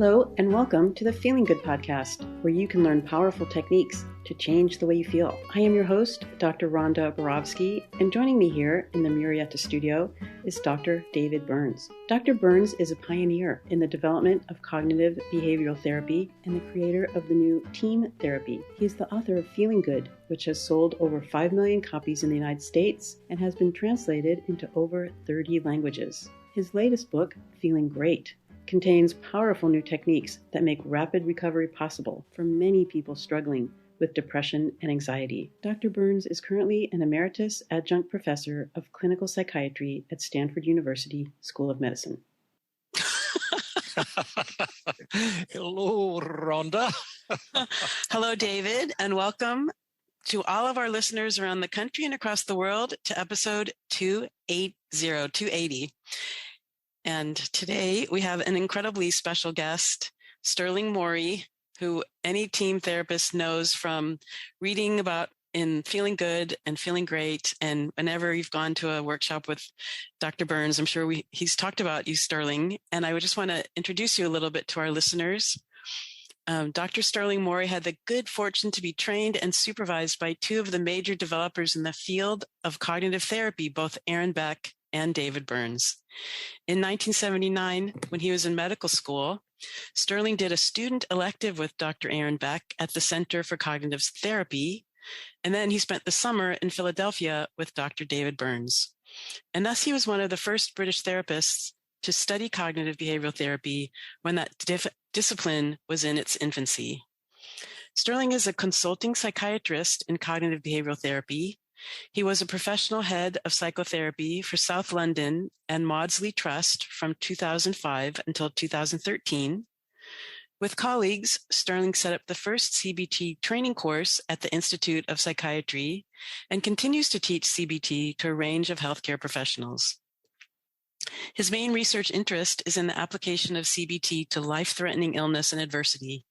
Hello, and welcome to the Feeling Good podcast, where you can learn powerful techniques to change the way you feel. I am your host, Dr. Rhonda and joining me here in the Murrieta studio is Dr. David Burns. Dr. Burns is a pioneer in the development of cognitive behavioral therapy and the creator of the new team therapy. He is the author of Feeling Good, which has sold over 5 million copies in the United States and has been translated into over 30 languages. His latest book, Feeling Great, contains powerful new techniques that make rapid recovery possible for many people struggling with depression and anxiety. Dr. Burns is currently an emeritus adjunct professor of clinical psychiatry at Stanford University School of Medicine. Hello, Rhonda. Hello, David, and welcome to all of our listeners around the country and across the world to episode 280. And today we have an incredibly special guest, Stirling Moorey, who any team therapist knows from reading about in Feeling Good and Feeling Great. And whenever you've gone to a workshop with Dr. Burns, I'm sure he's talked about you, Stirling. And I would just want to introduce you a little bit to our listeners. Dr. Stirling Moorey had the good fortune to be trained and supervised by two of the major developers in the field of cognitive therapy, both Aaron Beck and David Burns. In 1979, when he was in medical school, Stirling did a student elective with Dr. Aaron Beck at the Center for Cognitive Therapy, and then he spent the summer in Philadelphia with Dr. David Burns. And thus he was one of the first British therapists to study cognitive behavioral therapy when that discipline was in its infancy. Stirling is a consulting psychiatrist in cognitive behavioral therapy. He was a professional head of psychotherapy for South London and Maudsley Trust from 2005 until 2013. With colleagues, Stirling set up the first CBT training course at the Institute of Psychiatry and continues to teach CBT to a range of healthcare professionals. His main research interest is in the application of CBT to life-threatening illness and adversity.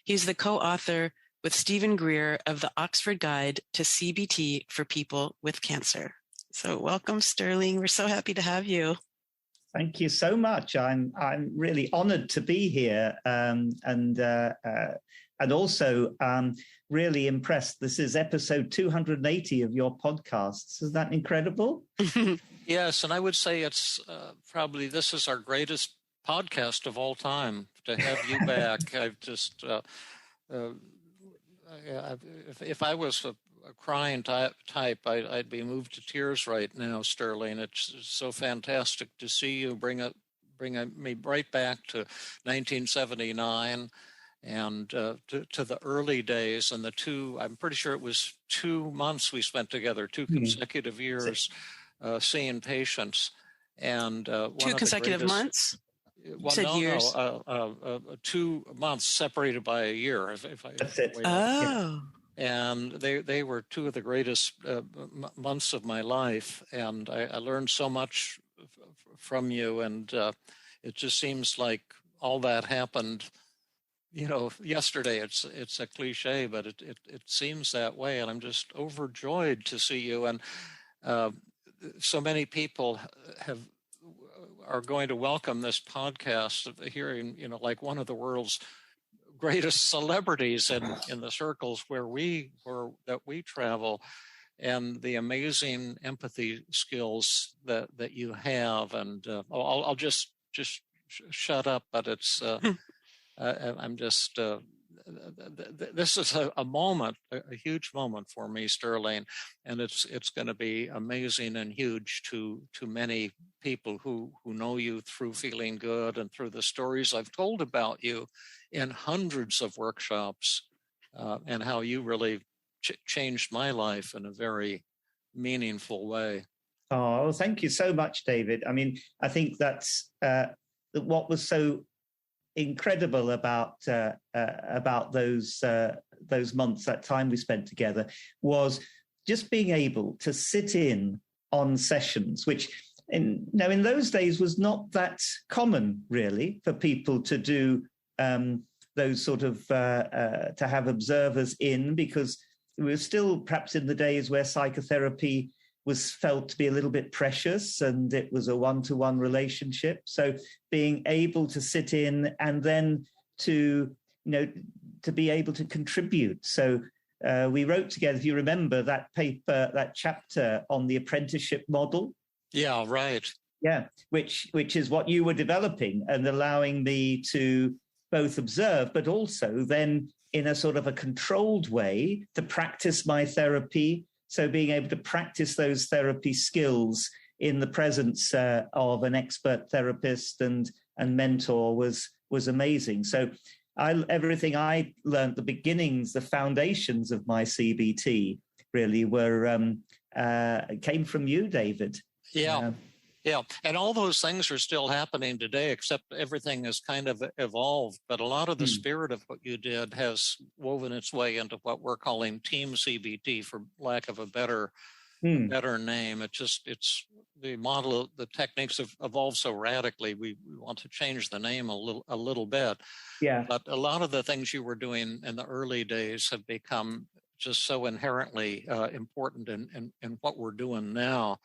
He's the co-author with Stephen Greer of the Oxford Guide to CBT for People with Cancer. So welcome, Stirling. We're so happy to have you. Thank you so much. I'm really honored to be here and also really impressed. This is episode 280 of your podcasts. Isn't that incredible? Yes, and I would say it's probably this is our greatest podcast of all time to have you back. I've just... if I was a crying type, I'd be moved to tears right now, Stirling. It's so fantastic to see you bring me right back to 1979 and to the early days and I'm pretty sure it was 2 months we spent together, 2 consecutive years seeing patients. And 2 consecutive months? Well, said years. 2 months separated by a year. That's it. Oh. And they were 2 of the greatest months of my life. And I learned so much from you. And it just seems like all that happened, yesterday. It's a cliche, but it seems that way. And I'm just overjoyed to see you. And so many people are going to welcome this podcast of hearing, like one of the world's greatest celebrities in the circles that we travel, and the amazing empathy skills that you have. And I'll just shut up, but it's I'm just this is a moment, a huge moment for me, Stirling, and it's going to be amazing and huge to many people who know you through Feeling Good and through the stories I've told about you in hundreds of workshops, and how you really changed my life in a very meaningful way. Oh, thank you so much, David. I mean, I think that's what was so incredible about those months, that time we spent together, was just being able to sit in on sessions, which in those days was not that common, really, for people to do those sort of to have observers in, because we were still perhaps in the days where psychotherapy was felt to be a little bit precious, and it was a one-to-one relationship. So being able to sit in and then to be able to contribute. So we wrote together, if you remember, that paper, that chapter on the apprenticeship model. Yeah, right. Yeah, which is what you were developing and allowing me to both observe, but also then in a sort of a controlled way to practice my therapy. So being able to practice those therapy skills in the presence of an expert therapist and mentor was amazing. So everything I learned, the beginnings, the foundations of my CBT really came from you, David. Yeah. Yeah, and all those things are still happening today, except everything has kind of evolved. But a lot of the spirit of what you did has woven its way into what we're calling team CBT, for lack of a better name. It's the model, the techniques have evolved so radically. We want to change the name a little bit. Yeah. But a lot of the things you were doing in the early days have become just so inherently important in what we're doing now.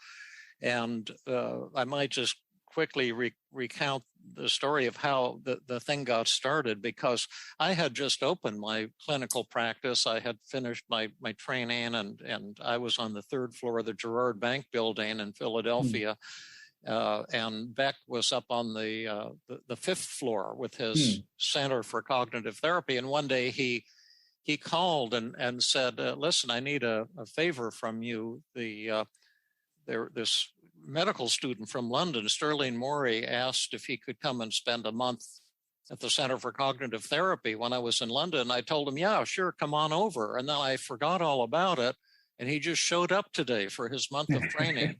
And I might just quickly recount the story of how the thing got started, because I had just opened my clinical practice. I had finished my training, and I was on the third floor of the Girard Bank building in Philadelphia. And Beck was up on the fifth floor with his Center for Cognitive Therapy. And one day he called and said, listen, I need a favor from you. This medical student from London, Stirling Moorey, asked if he could come and spend a month at the Center for Cognitive Therapy when I was in London. I told him, yeah, sure, come on over. And then I forgot all about it. And he just showed up today for his month of training.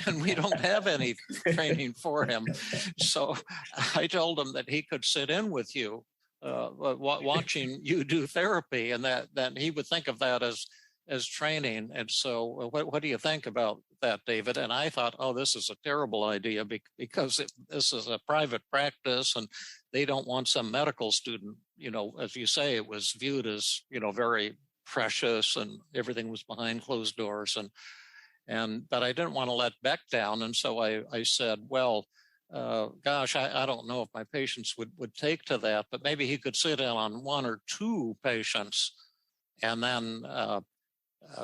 And we don't have any training for him. So I told him that he could sit in with you watching you do therapy, and that he would think of that as training. And so what do you think about that, David? And I thought, oh, this is a terrible idea, because this is a private practice and they don't want some medical student, as you say, it was viewed as, very precious, and everything was behind closed doors. But I didn't want to let Beck down. And so I said, well, gosh, I don't know if my patients would take to that, but maybe he could sit in on one or two patients, and then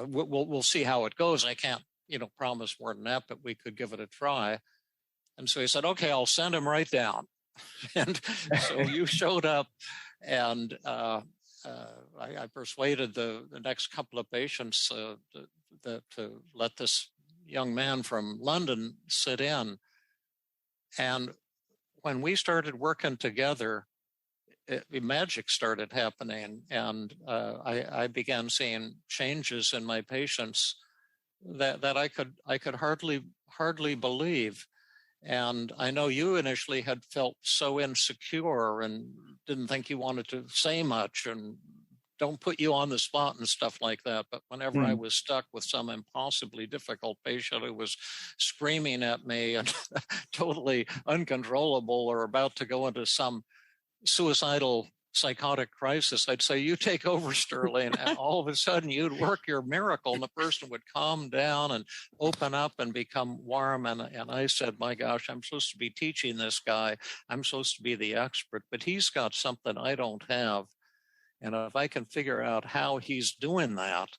we'll see how it goes. I can't, promise more than that, but we could give it a try. And so he said, okay, I'll send him right down. And so you showed up, and I persuaded the next couple of patients to let this young man from London sit in. And when we started working together, magic started happening, and I began seeing changes in my patients that I could hardly believe. And I know you initially had felt so insecure and didn't think you wanted to say much, and don't put you on the spot and stuff like that. But whenever I was stuck with some impossibly difficult patient who was screaming at me and totally uncontrollable or about to go into some suicidal psychotic crisis, I'd say, you take over, Stirling. And all of a sudden you'd work your miracle, and the person would calm down and open up and become warm. And I said, my gosh, I'm supposed to be teaching this guy. I'm supposed to be the expert, but he's got something I don't have. And if I can figure out how he's doing that,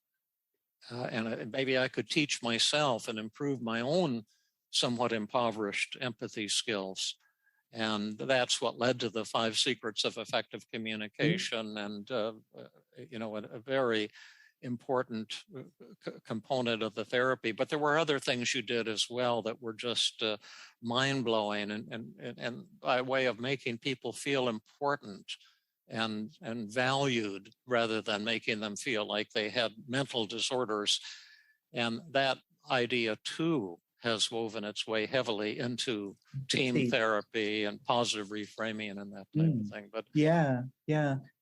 and maybe I could teach myself and improve my own somewhat impoverished empathy skills. And that's what led to the 5 secrets of effective communication, and a very important component of the therapy. But there were other things you did as well that were just mind-blowing, and by way of making people feel important and valued, rather than making them feel like they had mental disorders. And that idea too has woven its way heavily into team therapy and positive reframing and that type of thing. But yeah.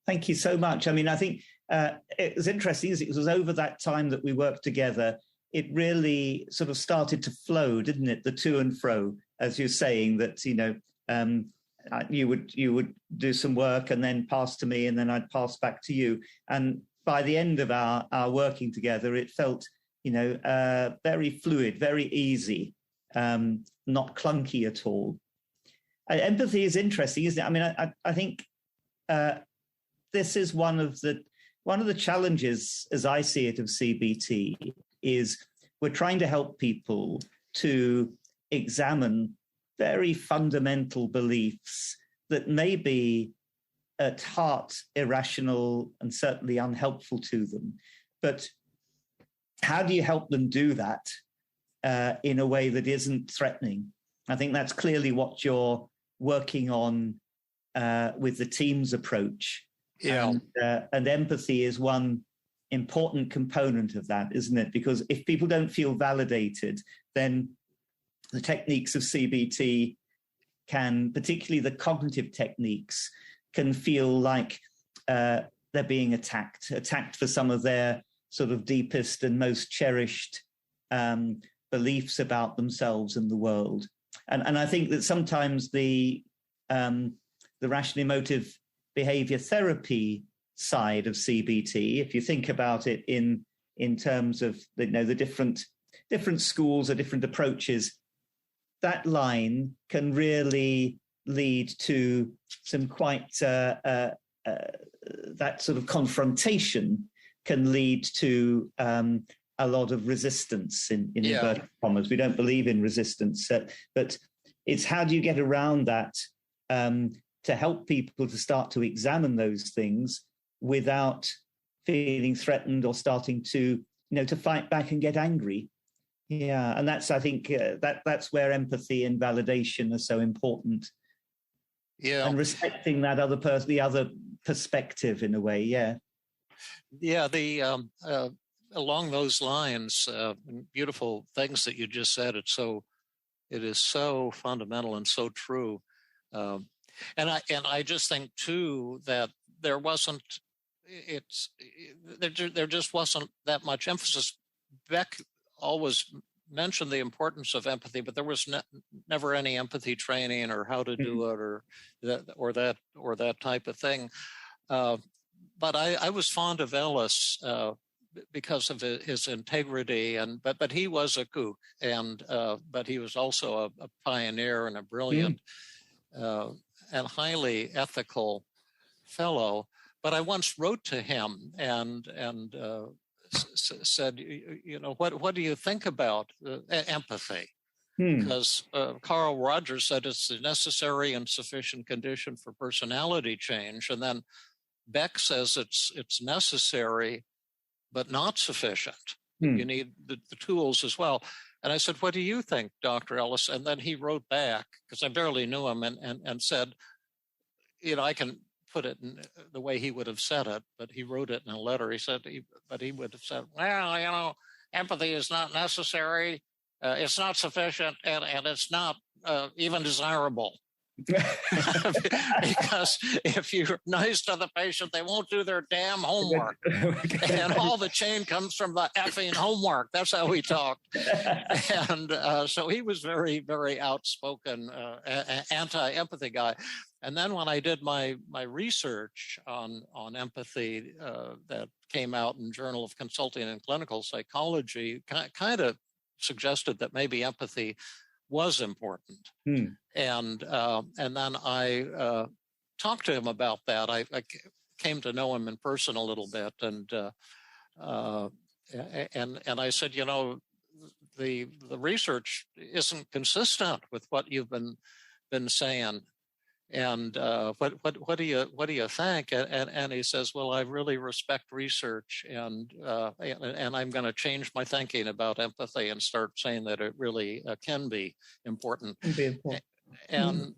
Thank you so much. I mean, I think it was interesting, it was over that time that we worked together, it really sort of started to flow, didn't it? The to and fro, as you're saying, that, you would do some work and then pass to me, and then I'd pass back to you. And by the end of our working together, it felt very fluid, very easy, not clunky at all. Empathy is interesting, isn't it? I mean, I think this is one of the challenges, as I see it, of CBT, is we're trying to help people to examine very fundamental beliefs that may be at heart irrational and certainly unhelpful to them. But how do you help them do that in a way that isn't threatening? I think that's clearly what you're working on with the team's approach. Yeah. And empathy is one important component of that, isn't it? Because if people don't feel validated, then the techniques of CBT can, particularly the cognitive techniques, can feel like they're being attacked for some of their sort of deepest and most cherished beliefs about themselves and the world. And I think that sometimes the rational emotive behavior therapy side of CBT, if you think about it in terms of the different schools or different approaches, that line can really lead to some quite that sort of confrontation can lead to a lot of resistance in inverted commas. We don't believe in resistance, but it's how do you get around that to help people to start to examine those things without feeling threatened or starting to fight back and get angry. Yeah, and that's, I think, that's where empathy and validation are so important. Yeah, and respecting that other person, the other perspective, in a way. Yeah, yeah. The along those lines, beautiful things that you just said. It is so fundamental and so true. And I just think too that there just wasn't that much emphasis. Beck always mentioned the importance of empathy, but there was never any empathy training or how to do it or that type of thing. But I was fond of Ellis because of his integrity, but he was a kook, but he was also a pioneer and a brilliant and highly ethical fellow. But I once wrote to him and said, what do you think about empathy? Because Carl Rogers said it's a necessary and sufficient condition for personality change, and then Beck says it's necessary but not sufficient. You need the tools as well. And I said, what do you think, Dr. Ellis? And then he wrote back, because I barely knew him, and said, I can put it in the way he would have said it, but he wrote it in a letter. He said, but he would have said, well, empathy is not necessary, it's not sufficient, and it's not even desirable. Because if you're nice to the patient, they won't do their damn homework. And all the chain comes from the effing homework. That's how he talked. And so he was very, very outspoken, anti-empathy guy. And then when I did my research on empathy that came out in Journal of Consulting and Clinical Psychology, kind of suggested that maybe empathy was important. And then I talked to him about that. I came to know him in person a little bit, and I said, the research isn't consistent with what you've been saying. And what do you think? And he says, well, I really respect research, and I'm going to change my thinking about empathy and start saying that it really can be important. And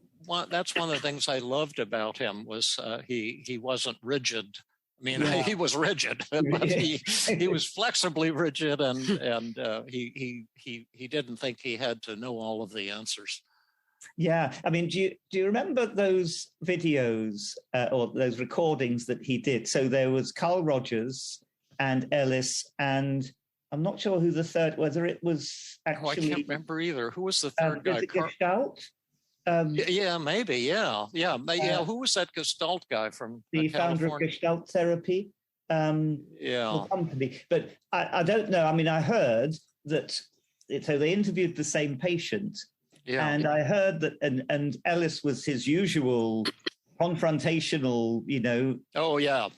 that's one of the things I loved about him was he wasn't rigid. I mean, he was rigid, but he was flexibly rigid, and he didn't think he had to know all of the answers. Yeah, I mean, do you remember those videos or those recordings that he did? So there was Carl Rogers and Ellis, and I'm not sure who the third, whether it was actually... I can't remember either. Who was the third guy? Gestalt? Yeah, maybe, yeah. Who was that Gestalt guy from the California? Founder of Gestalt therapy? the company. But I don't know. I mean, I heard that, so they interviewed the same patient, and I heard that, and Ellis was his usual confrontational,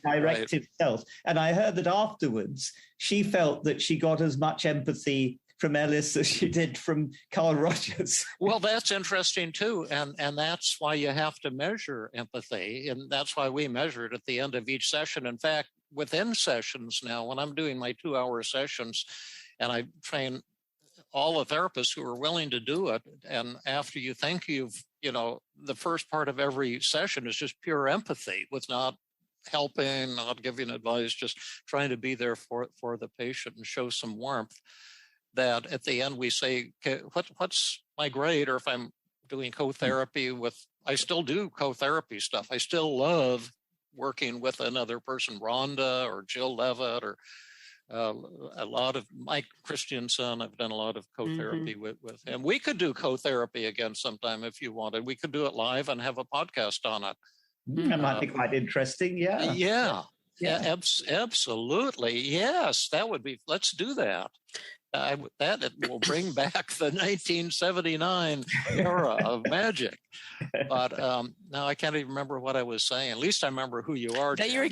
directive self. And I heard that afterwards, she felt that she got as much empathy from Ellis as she did from Carl Rogers. Well, that's interesting too. And that's why you have to measure empathy. And that's why we measure it at the end of each session. In fact, within sessions now, when I'm doing my 2-hour sessions, and I train all the therapists who are willing to do it. And after you think the first part of every session is just pure empathy, with not helping, not giving advice, just trying to be there for the patient and show some warmth. That at the end we say, okay, what's my grade? Or if I'm doing co-therapy I still do co-therapy stuff. I still love working with another person, Rhonda or Jill Levitt, or a lot of Mike Christensen. I've done a lot of co-therapy with him. We could do co-therapy again sometime if you wanted. We could do it live and have a podcast on it. That might be quite interesting. Yeah, absolutely. Yes, that would be. Let's do that. That will bring back the 1979 era of magic. But now I can't even remember what I was saying. At least I remember who you are. That you were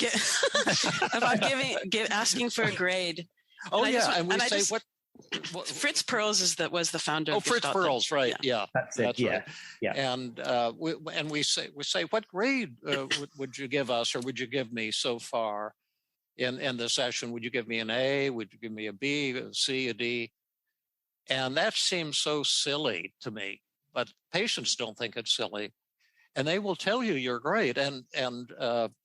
about asking for a grade. Oh, and we say what? Fritz Perls was the founder. Fritz Perls, right? Yeah, that's it. Right. Yeah. And we say what grade would you give us, or would you give me so far? In the session, would you give me an A? Would you give me a B, a C, a D? And that seems so silly to me, but patients don't think it's silly. And they will tell you you're great. And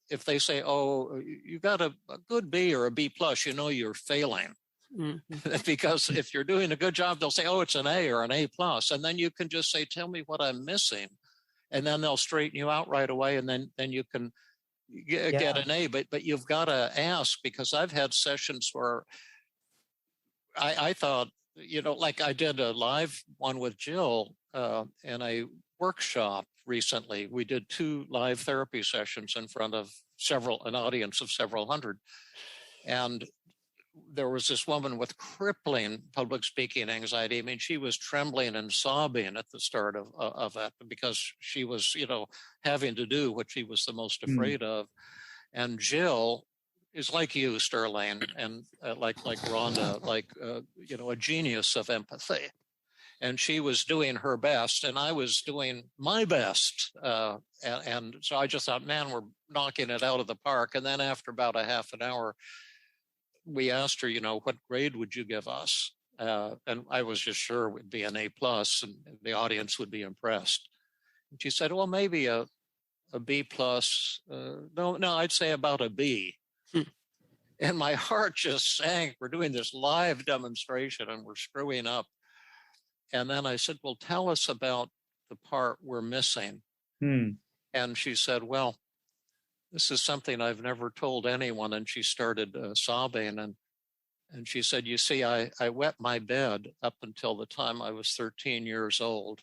if they say, oh, you got a good B or a B plus, you're failing. Because if you're doing a good job, they'll say, oh, it's an A or an A plus. And then you can just say, tell me what I'm missing. And then they'll straighten you out right away. And then you can get an A, but you've got to ask, because I've had sessions where I thought, like I did a live one with Jill in a workshop recently. We did 2 live therapy sessions in front of an audience of several hundred. And there was this woman with crippling public speaking anxiety. I mean, she was trembling and sobbing at the start of that, because she was, having to do what she was the most afraid of. And Jill is like you, Stirling, and like Rhonda, a genius of empathy. And she was doing her best, and I was doing my best. And so I just thought, man, we're knocking it out of the park. And then after about a half an hour, we asked her, what grade would you give us? And I was just sure it would be an A plus, and the audience would be impressed. And she said, well, maybe a B plus. No, I'd say about a B. And my heart just sank. We're doing this live demonstration and we're screwing up. And then I said, well, tell us about the part we're missing. And she said, well, this is something I've never told anyone. And she started sobbing. And she said, you see, I wet my bed up until the time I was 13 years old.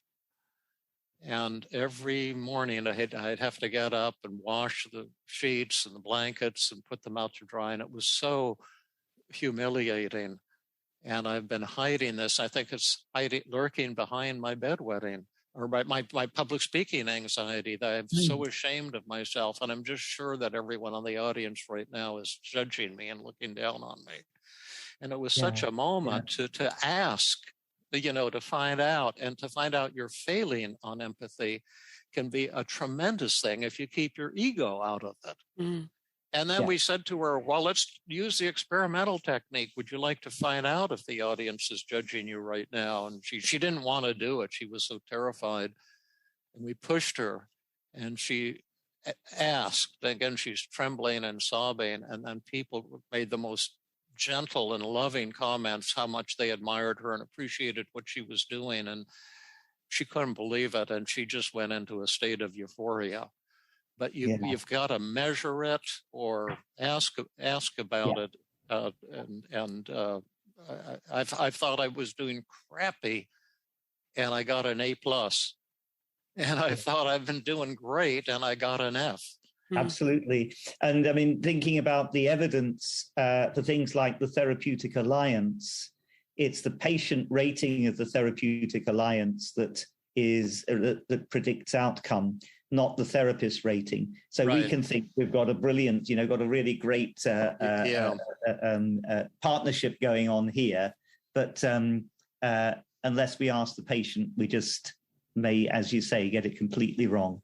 And every morning I'd have to get up and wash the sheets and the blankets and put them out to dry. And it was so humiliating. And I've been hiding this. I think it's lurking behind my bedwetting, or my public speaking anxiety, that I'm so ashamed of myself. And I'm just sure that everyone in the audience right now is judging me and looking down on me. And it was such a moment to ask, to find out, and to find out you're failing on empathy can be a tremendous thing if you keep your ego out of it. And then we said to her, well, let's use the experimental technique. Would you like to find out if the audience is judging you right now? And she didn't want to do it. She was so terrified. And we pushed her, and she asked. Again, she's trembling and sobbing. And then people made the most gentle and loving comments, how much they admired her and appreciated what she was doing. And she couldn't believe it. And she just went into a state of euphoria. But you've got to measure it or ask about it. I've thought I was doing crappy, and I got an A plus. And I thought I've been doing great, and I got an F. Absolutely. And I mean, thinking about the evidence for things like the Therapeutic Alliance, it's the patient rating of the Therapeutic Alliance that predicts outcome, not the therapist rating. So we can think we've got a brilliant, got a really great partnership going on here. But unless we ask the patient, we just may, as you say, get it completely wrong.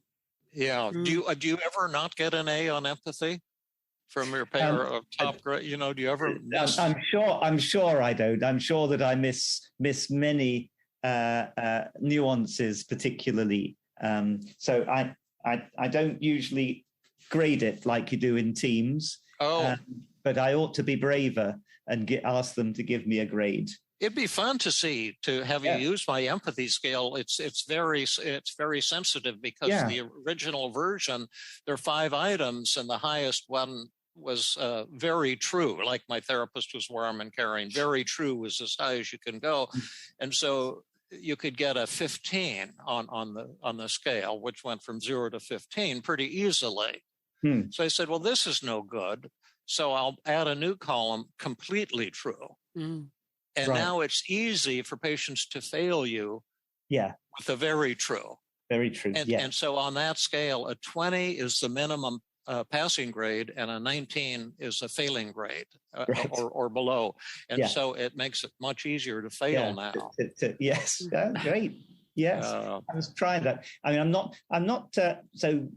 Yeah. Do you ever not get an A on empathy from your pair of top grade? Do you ever miss? I'm sure I don't. I'm sure that I miss many nuances, particularly. So I don't usually grade it like you do in teams. But I ought to be braver and ask them to give me a grade. It'd be fun to have you use my empathy scale. It's very sensitive because the original version, there are 5 items, and the highest one was very true. Like my therapist was warm and caring. Very true was as high as you can go, and so you could get a 15 on the scale, which went from 0 to 15 pretty easily. So I said, well, this is no good. So I'll add a new column, completely true. And now it's easy for patients to fail you with a very true. Very true, And so on that scale, a 20 is the minimum passing grade, and a 19 is a failing grade or below. And so it makes it much easier to fail now. Yes, great. Yes, I was trying that. I mean, I'm not. So,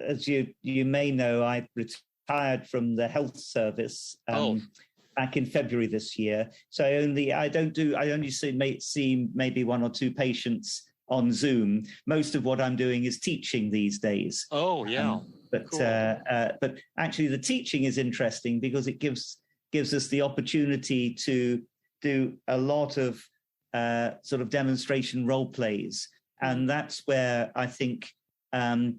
as you may know, I retired from the health service back in February this year. So I only see maybe 1 or 2 patients on Zoom. Most of what I'm doing is teaching these days. But cool. But actually, the teaching is interesting because it gives us the opportunity to do a lot of sort of demonstration role plays, and that's where I think. So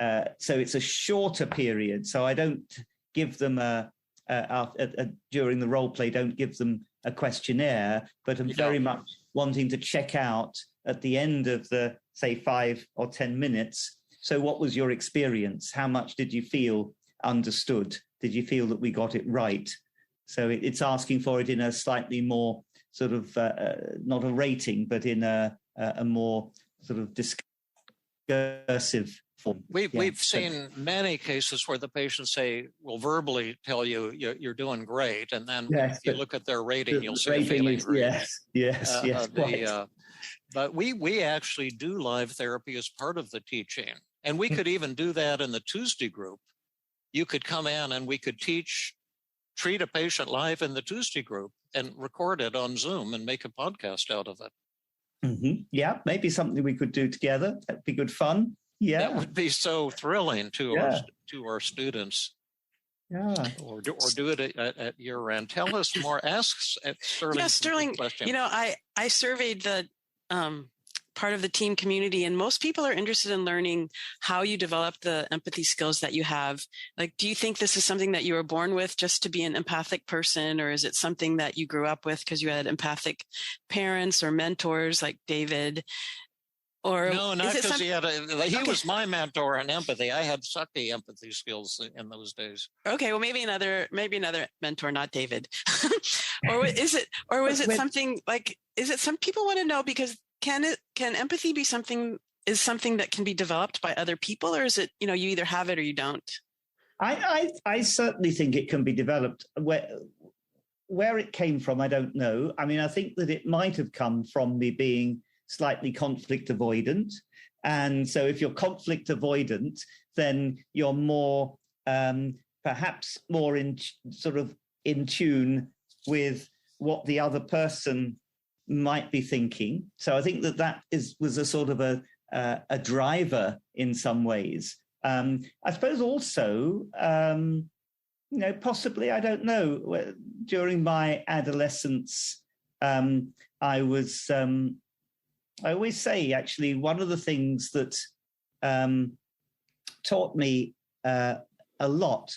it's a shorter period. So I don't give them during the role play. Don't give them a questionnaire, but I'm very much wanting to check out at the end of the, say, 5 or 10 minutes. So what was your experience? How much did you feel understood? Did you feel that we got it right? So it's asking for it in a slightly more sort of, not a rating, but in a more sort of discursive form. We've seen many cases where the patients will verbally tell you you're doing great, and then you look at their rating, you'll see a failing grade. Yes. But we actually do live therapy as part of the teaching. And we could even do that in the Tuesday group. You could come in and we could treat a patient live in the Tuesday group and record it on Zoom and make a podcast out of it. Mm-hmm. Yeah, maybe something we could do together. That'd be good fun. Yeah, that would be so thrilling to our students. Yeah, or do it at your end. Tell us more. Ask Stirling. Yeah, Stirling. I surveyed the part of the team community, and most people are interested in learning how you develop the empathy skills that you have. Like, do you think this is something that you were born with just to be an empathic person, or is it something that you grew up with because you had empathic parents or mentors like David? Or no, not because he was my mentor in empathy. I had sucky empathy skills in those days. Okay, well, maybe another mentor, not David. Or was it something like? Is it some people want to know because can empathy be something that can be developed by other people, or is it you either have it or you don't? I certainly think it can be developed. Where it came from, I don't know. I mean, I think that it might have come from me being slightly conflict avoidant. And so if you're conflict avoidant, then you're more, perhaps more in tune with what the other person might be thinking. So I think that was a sort of a driver in some ways. I suppose also, possibly, I don't know, during my adolescence, I always say, actually, one of the things that taught me a lot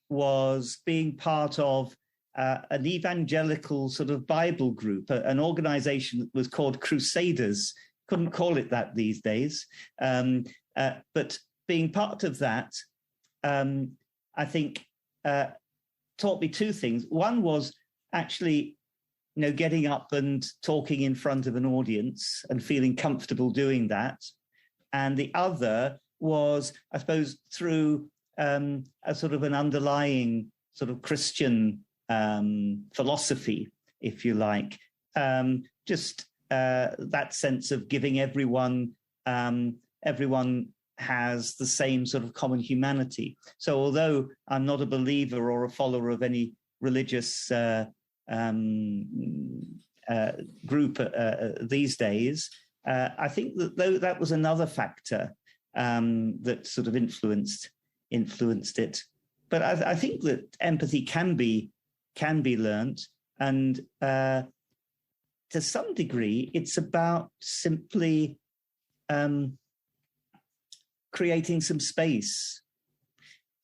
was being part of an evangelical sort of Bible group, an organization that was called Crusaders. Couldn't call it that these days. But being part of that I think, taught me two things. One was actually, getting up and talking in front of an audience and feeling comfortable doing that. And the other was, I suppose, through a sort of an underlying sort of Christian philosophy, if you like, just that sense of giving everyone has the same sort of common humanity. So although I'm not a believer or a follower of any religious group these days, I think that was another factor that sort of influenced it. But I think that empathy can be learnt, and to some degree, it's about simply creating some space.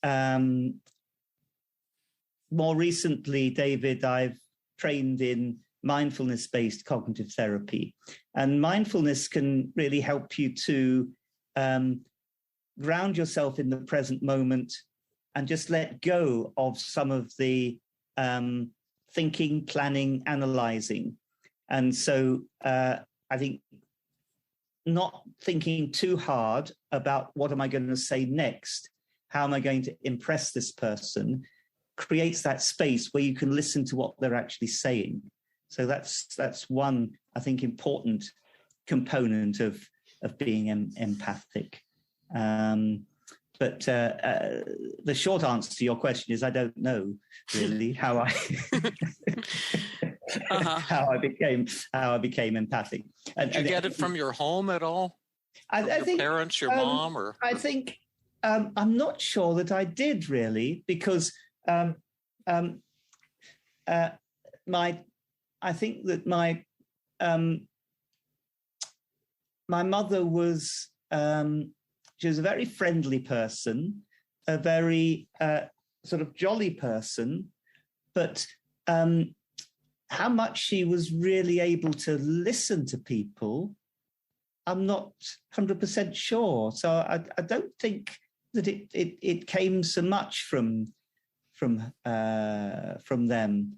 More recently, David, I've trained in mindfulness-based cognitive therapy, and mindfulness can really help you to ground yourself in the present moment and just let go of some of the thinking, planning, analyzing. And so I think not thinking too hard about what am I going to say next, how am I going to impress this person, creates that space where you can listen to what they're actually saying. So that's one, I think, important component of being empathic. But the short answer to your question is I don't know really how I how I became empathic. Did you get it from your home at all? I think parents, your mom, or I think I'm not sure that I did really, because I think that my mother was. She was a very friendly person, a very sort of jolly person, but how much she was really able to listen to people, I'm not 100% sure. So I don't think that it came so much from them,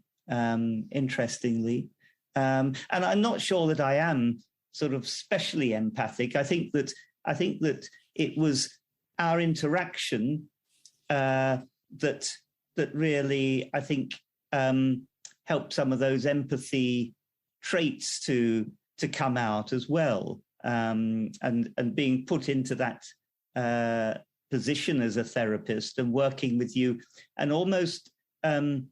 interestingly. And I'm not sure that I am sort of specially empathic. I think that it was our interaction that really, I think, helped some of those empathy traits to come out as well, and being put into that position as a therapist and working with you, and almost not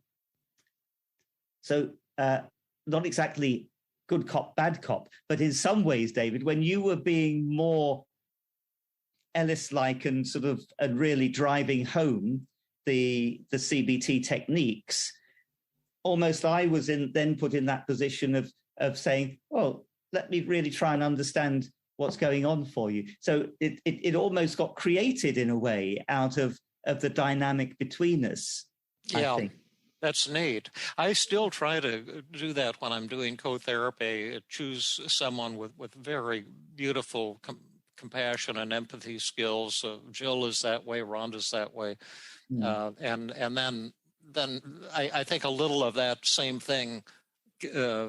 exactly good cop, bad cop, but in some ways, David, when you were being more Ellis-like and really driving home the CBT techniques, almost I was then put in that position of saying, well, let me really try and understand what's going on for you. So it almost got created in a way out of the dynamic between us, yeah. I think. That's neat. I still try to do that when I'm doing co-therapy, choose someone with very beautiful compassion and empathy skills. Jill is that way, Rhonda's that way. And then I think a little of that same thing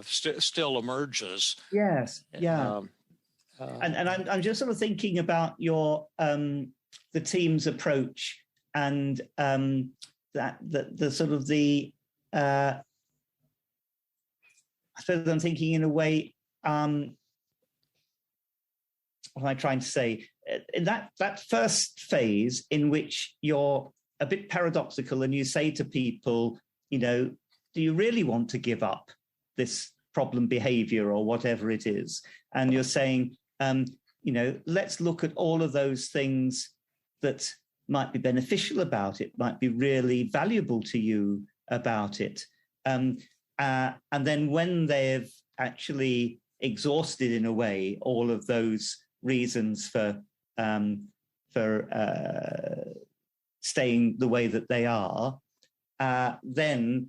still emerges. Yes, yeah. And I'm just sort of thinking about your the team's approach and that the sort of the I suppose I'm thinking in a way, what am I trying to say? In that first phase in which you're a bit paradoxical and you say to people, do you really want to give up this problem behavior or whatever it is? And you're saying, let's look at all of those things that might be beneficial about it, might be really valuable to you about it. And then when they've actually exhausted in a way all of those reasons for staying the way that they are, then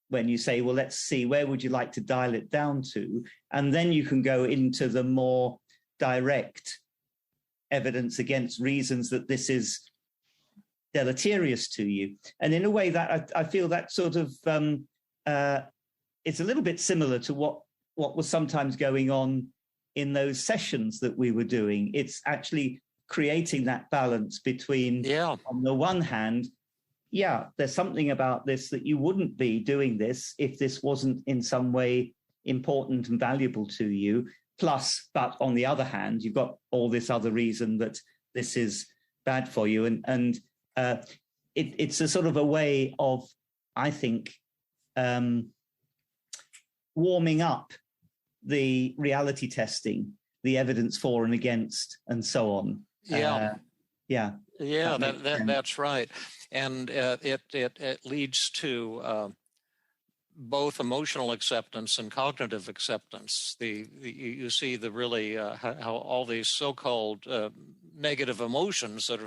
when you say, well, let's see, where would you like to dial it down to? And then you can go into the more direct evidence against reasons that this is deleterious to you. And in a way that I feel that sort of it's a little bit similar to what was sometimes going on in those sessions that we were doing. It's actually creating that balance between, on the one hand, there's something about this that you wouldn't be doing this if this wasn't in some way important and valuable to you. Plus, but on the other hand, you've got all this other reason that this is bad for you. And it's a sort of a way of, I think, warming up the reality testing, the evidence for and against, and so on. That's right. And it leads to both emotional acceptance and cognitive acceptance. You see the really how all these so-called negative emotions that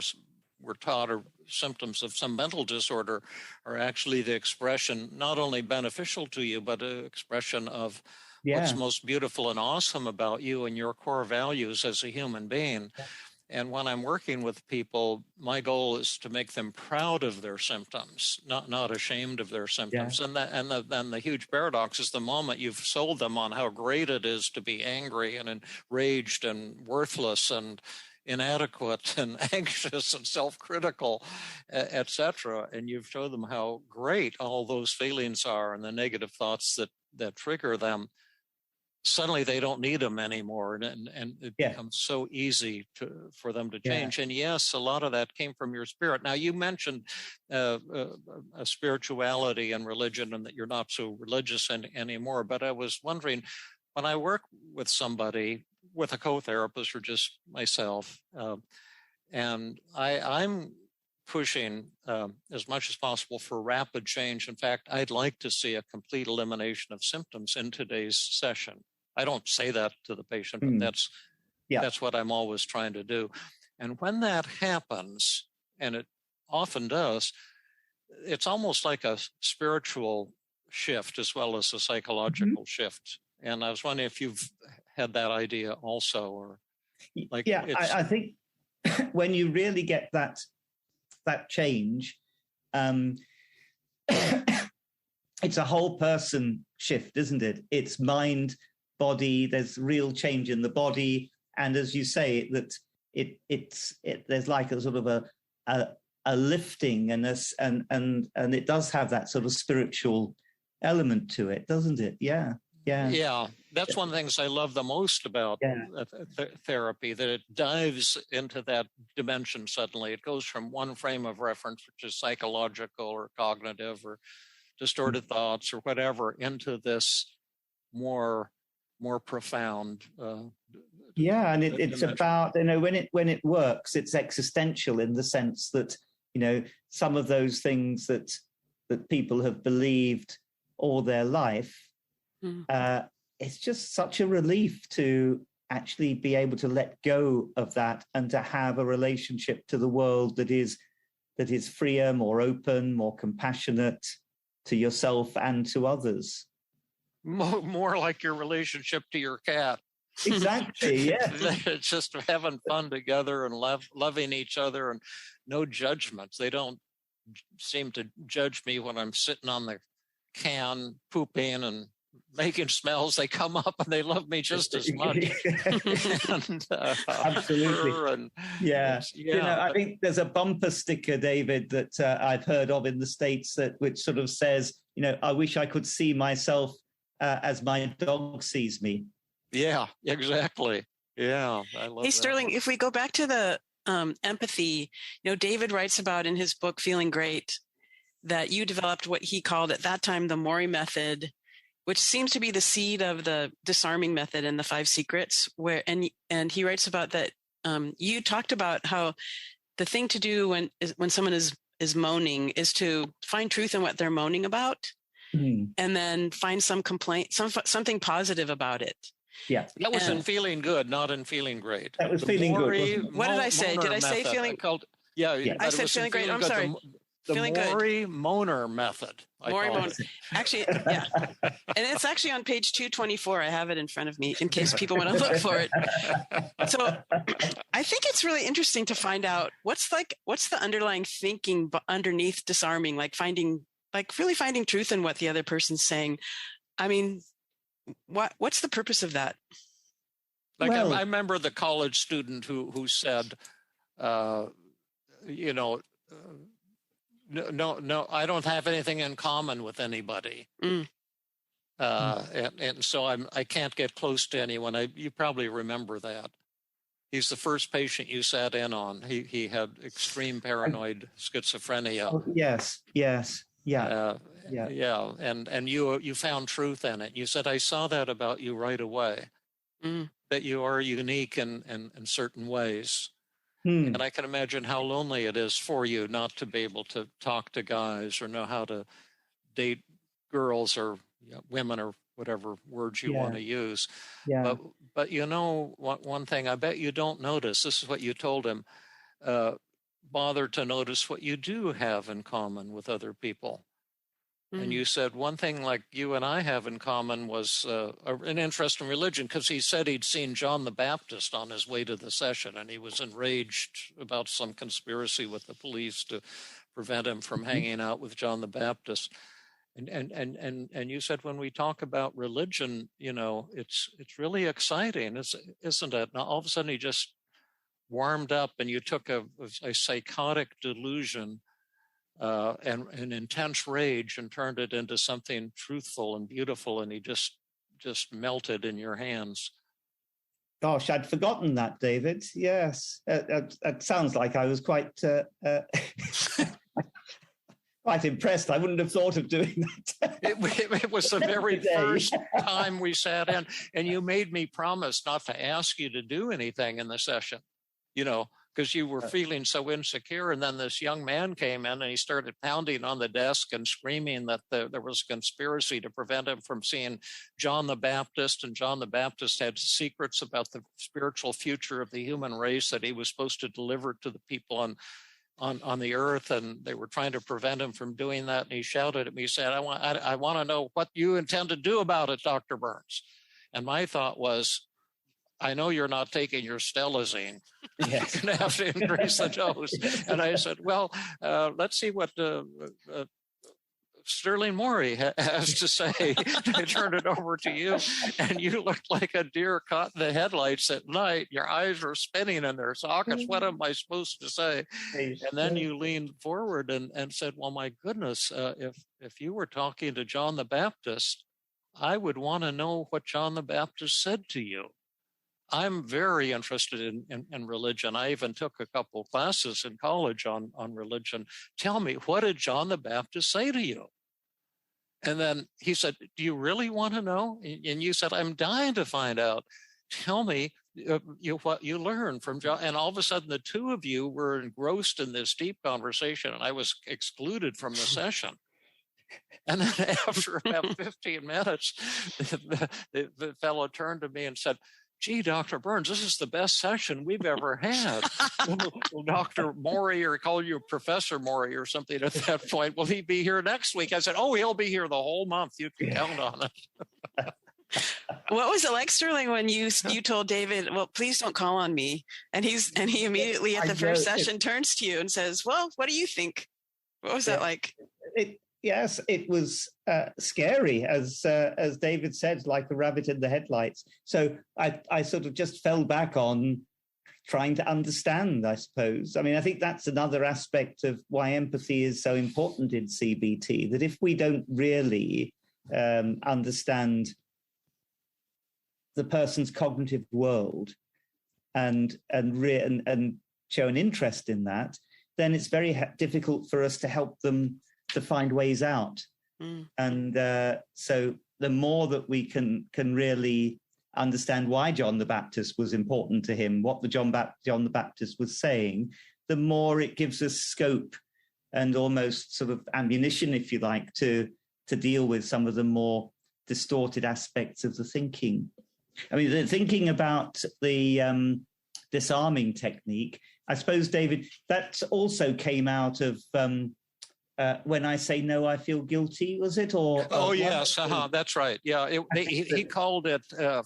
we're taught are symptoms of some mental disorder are actually the expression, not only beneficial to you, but an expression of what's most beautiful and awesome about you and your core values as a human being. And when I'm working with people, my goal is to make them proud of their symptoms, not ashamed of their symptoms. And then the huge paradox is the moment you've sold them on how great it is to be angry and enraged and worthless and inadequate and anxious and self-critical, etc., and you've shown them how great all those feelings are and the negative thoughts that trigger them, suddenly they don't need them anymore, and it becomes so easy for them to change. And yes, a lot of that came from your spirit. Now, you mentioned a spirituality and religion, and that you're not so religious anymore. But I was wondering, when I work with somebody, with a co-therapist or just myself, and I'm pushing as much as possible for rapid change. In fact, I'd like to see a complete elimination of symptoms in today's session. I don't say that to the patient, but that's what I'm always trying to do. And when that happens, and it often does, it's almost like a spiritual shift as well as a psychological shift. And I was wondering if you've had that idea also, or like I think when you really get that change, it's a whole person shift, isn't it? It's mind, body. There's real change in the body, and as you say, that there's like a sort of a lifting and it does have that sort of spiritual element to it, doesn't it? Yeah. That's one of the things I love the most about therapy, that it dives into that dimension suddenly. It goes from one frame of reference, which is psychological or cognitive or distorted thoughts or whatever, into this more profound. And it's about, when it works, it's existential in the sense that, some of those things that people have believed all their life, it's just such a relief to actually be able to let go of that and to have a relationship to the world that is freer, more open, more compassionate to yourself and to others. More like your relationship to your cat. Exactly, yeah. It's just having fun together and loving each other and no judgments. They don't seem to judge me when I'm sitting on the can pooping and making smells. They come up and they love me just as much. Absolutely. I think there's a bumper sticker, David, that I've heard of in the States which sort of says, I wish I could see myself as my dog sees me. Yeah, exactly. Yeah, I love that. Stirling, if we go back to the empathy, David writes about in his book, Feeling Great, that you developed what he called at that time the Moorey method, which seems to be the seed of the Disarming method and the 5 secrets, and he writes about that. You talked about how the thing to do when someone is moaning is to find truth in what they're moaning about, and then find some complaint, something positive about it. Yeah, that was in Feeling Good, not in Feeling Great. That was Feeling Good. What did I say? Did I say feeling? I said Feeling Great. I'm sorry. The feeling good. Moorey-Moner method. Moorey-Moner. Actually, yeah. And it's actually on page 224. I have it in front of me in case people want to look for it. So I think it's really interesting to find out what's the underlying thinking underneath disarming, really finding truth in what the other person's saying. I mean, what's the purpose of that? I remember the college student who said, no, I don't have anything in common with anybody. And so I can't get close to anyone. You probably remember that. He's the first patient you sat in on. He had extreme paranoid schizophrenia. Oh, yes. Yeah. Yeah. And you found truth in it. You said, I saw that about you right away, that you are unique in certain ways. And I can imagine how lonely it is for you not to be able to talk to guys or know how to date girls or women or whatever words you want to use. Yeah. But one thing I bet you don't notice, this is what you told him, bother to notice what you do have in common with other people. And you said one thing like you and I have in common was an interest in religion, because he said he'd seen John the Baptist on his way to the session, and he was enraged about some conspiracy with the police to prevent him from hanging out with John the Baptist. And you said when we talk about religion, it's really exciting, isn't it? Now all of a sudden he just warmed up, and you took a psychotic delusion and an intense rage and turned it into something truthful and beautiful, and he just melted in your hands. Gosh, I'd forgotten that, David. Yes, it sounds like I was quite quite impressed. I wouldn't have thought of doing that. It was the very first time we sat in, and you made me promise not to ask you to do anything in the session, because you were feeling so insecure. And then this young man came in and he started pounding on the desk and screaming that there was a conspiracy to prevent him from seeing John the Baptist. And John the Baptist had secrets about the spiritual future of the human race that he was supposed to deliver to the people on the earth. And they were trying to prevent him from doing that. And he shouted at me, he said, I want to know what you intend to do about it, Dr. Burns. And my thought was, I know you're not taking your stelazine. Yes. You're going to have to increase the dose. And I said, well, let's see what Stirling Moorey has to say. I turned it over to you, and you looked like a deer caught in the headlights at night. Your eyes were spinning in their sockets. What am I supposed to say? And then you leaned forward and said, well, my goodness, if you were talking to John the Baptist, I would want to know what John the Baptist said to you. I'm very interested in religion. I even took a couple classes in college on religion. Tell me, what did John the Baptist say to you? And then he said, do you really want to know? And you said, I'm dying to find out. Tell me what you learned from John. And all of a sudden, the two of you were engrossed in this deep conversation, and I was excluded from the session. And then after about 15 minutes, the fellow turned to me and said, gee, Dr. Burns, this is the best session we've ever had. Will Dr. Moorey, or call you Professor Moorey or something at that point, will he be here next week? I said, oh, he'll be here the whole month. You can count on it. What was it like, Stirling, when you told David, well, please don't call on me? And he immediately at the first session turns to you and says, well, what do you think? What was that like? Yes, it was scary, as David said, like a rabbit in the headlights. So I sort of just fell back on trying to understand, I suppose. I mean, I think that's another aspect of why empathy is so important in CBT, that if we don't really understand the person's cognitive world and show an interest in that, then it's very difficult for us to help them to find ways out. And so the more that we can really understand why John the Baptist was important to him, what John the Baptist was saying, the more it gives us scope and almost sort of ammunition, if you like, to deal with some of the more distorted aspects of the thinking. I mean, the thinking about the disarming technique, I suppose, David, that also came out of when I say no, I feel guilty, was it? Or oh yes, that's right. Yeah, he called it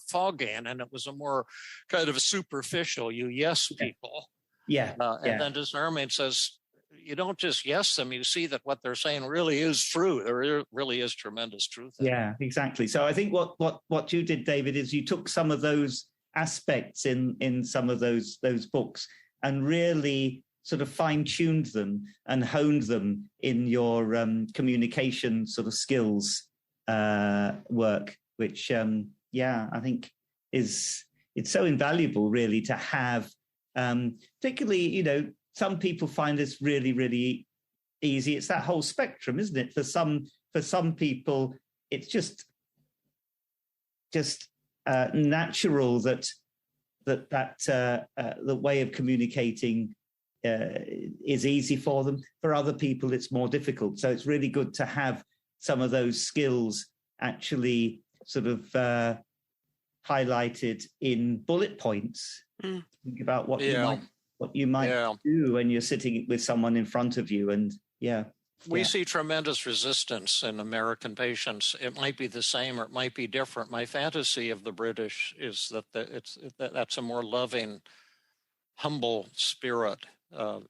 fogging, and it was a more kind of a superficial "you yes" people. Yeah, and then Disarming says, you don't just yes them; you see that what they're saying really is true. There really is tremendous truth in it. Yeah, exactly. So I think what you did, David, is you took some of those aspects in some of those books and really sort of fine-tuned them and honed them in your communication sort of skills work, which, I think it's so invaluable, really, to have, particularly, some people find this really, really easy. It's that whole spectrum, isn't it? For some people, it's just natural that the way of communicating is easy for them. For other people, it's more difficult. So it's really good to have some of those skills actually sort of highlighted in bullet points. Think about what you might do when you're sitting with someone in front of you. And we see tremendous resistance in American patients. It might be the same or it might be different. My fantasy of the British is that's a more loving, humble spirit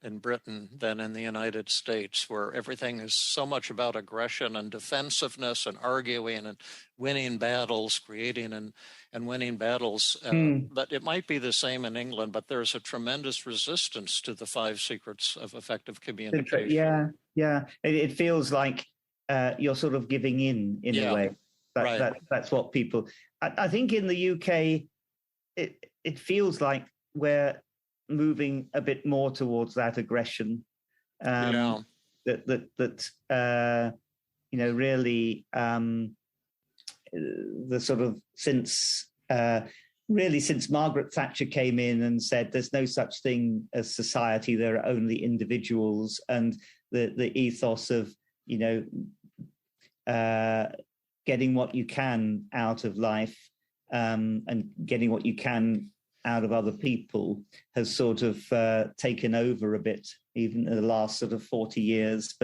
in Britain than in the United States, where everything is so much about aggression and defensiveness and arguing and winning battles, creating and winning battles. But it might be the same in England, but there's a tremendous resistance to the 5 secrets of effective communication. Yeah. It feels like you're sort of giving in a way. That's what people... I think in the UK, it feels like we're moving a bit more towards that aggression. Really, the sort of since Margaret Thatcher came in and said there's no such thing as society, there are only individuals, and the ethos of getting what you can out of life and getting what you can out of other people has sort of taken over a bit, even in the last sort of 40 years.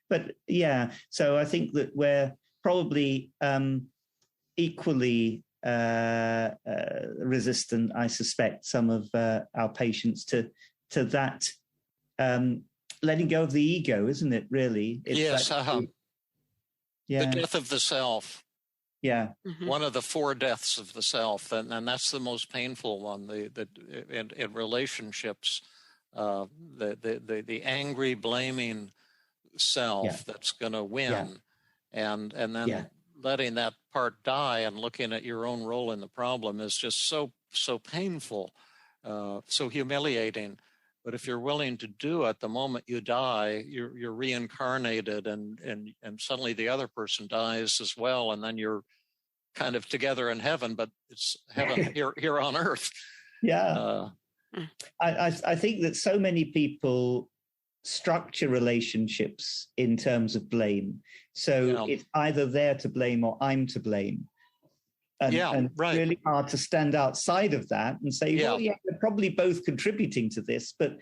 But yeah, so I think that we're probably equally resistant, I suspect, some of our patients to that letting go of the ego, isn't it, really? It's the death of the self. Yeah. Mm-hmm. One of the 4 deaths of the self, and that's the most painful one. In relationships, the angry, blaming self that's going to win, and then letting that part die and looking at your own role in the problem is just so painful, so humiliating. But if you're willing to do it, the moment you die, you're reincarnated, and suddenly the other person dies as well, and then you're kind of together in heaven, but it's heaven here on earth. Yeah, I think that so many people structure relationships in terms of blame. So it's either they're to blame or I'm to blame. And really hard to stand outside of that and say, we're probably both contributing to this, but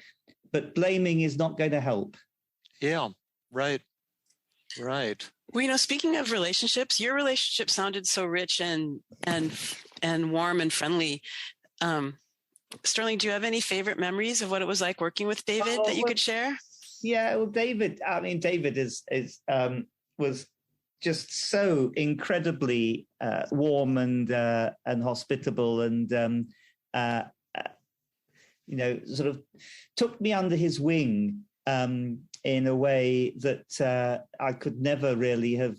blaming is not going to help. Yeah, right. Well, speaking of relationships, your relationship sounded so rich and warm and friendly. Sterling, do you have any favorite memories of what it was like working with David that you could share? Yeah, well, David was just so incredibly warm and hospitable, and sort of took me under his wing in a way that I could never really have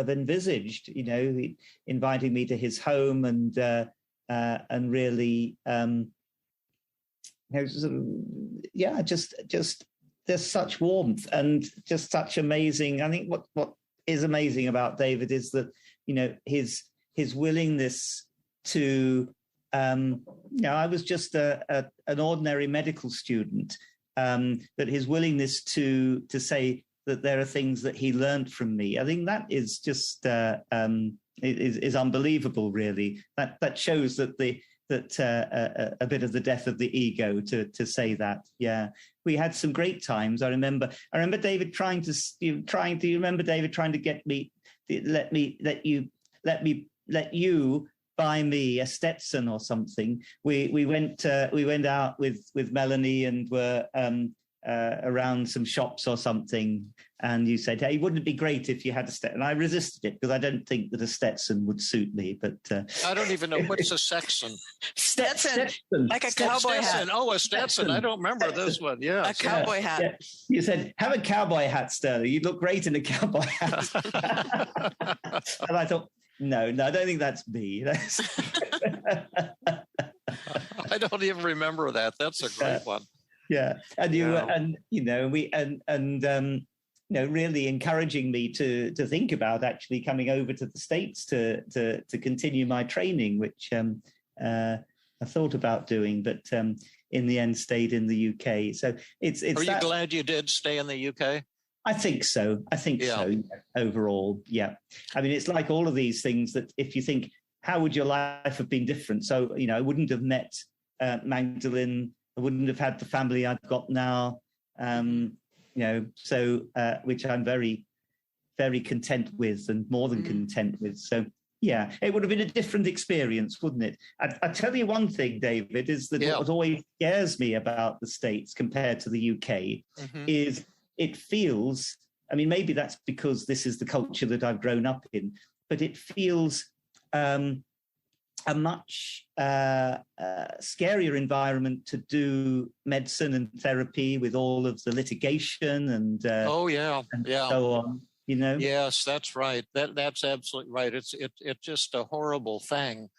envisaged. He inviting me to his home and really, just there's such warmth and just such amazing. I think what is amazing about David is that his willingness to I was just an ordinary medical student, that his willingness to say that there are things that he learned from me, I think that is just is unbelievable, really. That shows that a bit of the death of the ego to say that. Yeah, we had some great times. I remember David trying to get me, let you buy me a Stetson or something. We went out with Melanie and were around some shops or something, and you said, "Hey, wouldn't it be great if you had a Stetson?" And I resisted it because I don't think that a Stetson would suit me. But I don't even know what's a Stetson. Stetson, like a cowboy hat. Oh, a Stetson. I don't remember this one. Yeah, a cowboy hat. Yeah. You said, "Have a cowboy hat, Sterling. You'd look great in a cowboy hat." And I thought, no, I don't think that's me. I don't even remember that. That's a great one. Yeah, and really encouraging me to think about actually coming over to the States to continue my training, which I thought about doing, but in the end stayed in the UK. So it's. Are you glad you did stay in the UK? I think so. So overall, yeah. I mean, it's like all of these things that if you think, how would your life have been different? So, I wouldn't have met Magdalene. I wouldn't have had the family I've got now. Which I'm very, very content with and more than content with. So, yeah, it would have been a different experience, wouldn't it? I tell you one thing, David, is that what always scares me about the States compared to the UK is it feels, I mean, maybe that's because this is the culture that I've grown up in, but it feels a much scarier environment to do medicine and therapy with all of the litigation and so on. Yes, that's right. That's absolutely right. It's just a horrible thing,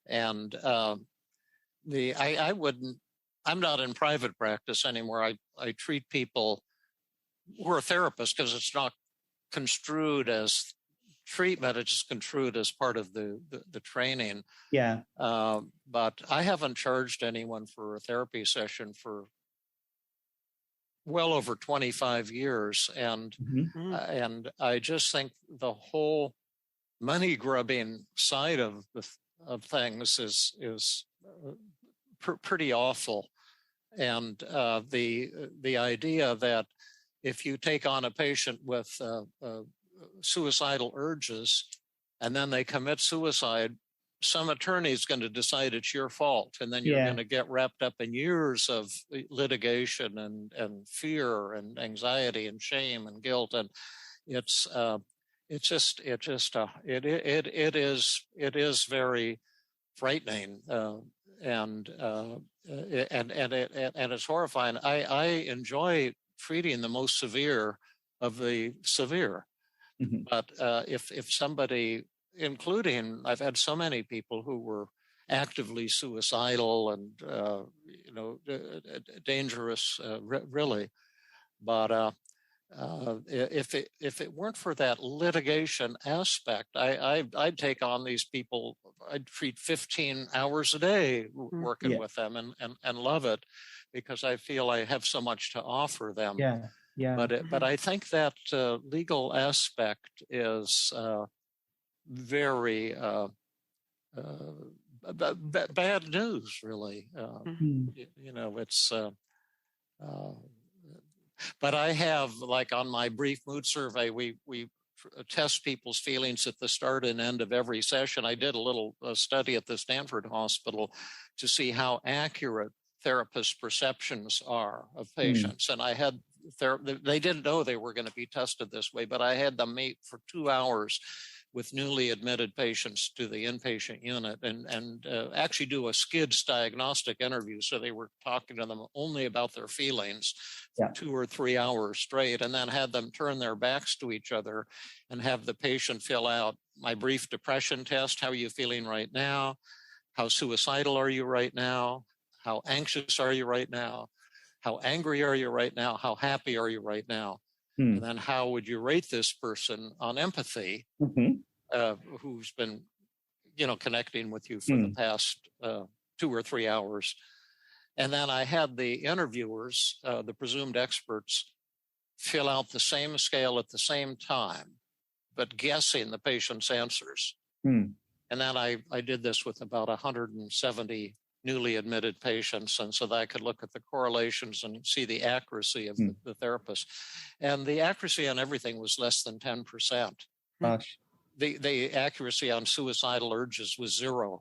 and I'm not in private practice anymore. I treat people who are therapists because it's not construed as treatment, it's just construed as part of the training. Yeah. But I haven't charged anyone for a therapy session for well over 25 years. And I just think the whole money grubbing side of things is pretty awful. And the idea that if you take on a patient with suicidal urges and then they commit suicide, some attorney is going to decide it's your fault, and then you're going to get wrapped up in years of litigation and fear and anxiety and shame and guilt, and it is very frightening, and it's horrifying. I enjoy treating the most severe of the severe. But if somebody, including, I've had so many people who were actively suicidal and dangerous, really. But if it weren't for that litigation aspect, I'd take on these people. I'd treat 15 hours a day working with them and love it, because I feel I have so much to offer them. Yeah. But I think that legal aspect is very bad news, really. It's. But I have, like on my brief mood survey, we test people's feelings at the start and end of every session. I did a little study at the Stanford Hospital to see how accurate therapists' perceptions are of patients, and I had. They didn't know they were going to be tested this way, but I had them meet for 2 hours with newly admitted patients to the inpatient unit and actually do a SCIDS diagnostic interview. So they were talking to them only about their feelings for 2 or 3 hours straight, and then had them turn their backs to each other and have the patient fill out my brief depression test. How are you feeling right now? How suicidal are you right now? How anxious are you right now? How angry are you right now? How happy are you right now? And then how would you rate this person on empathy, who's been, connecting with you for the past 2 or 3 hours? And then I had the interviewers, the presumed experts, fill out the same scale at the same time, but guessing the patient's answers. And then I did this with about 170 newly admitted patients. And so that I could look at the correlations and see the accuracy of the therapist. And the accuracy on everything was less than 10%. Gosh. The accuracy on suicidal urges was 0%.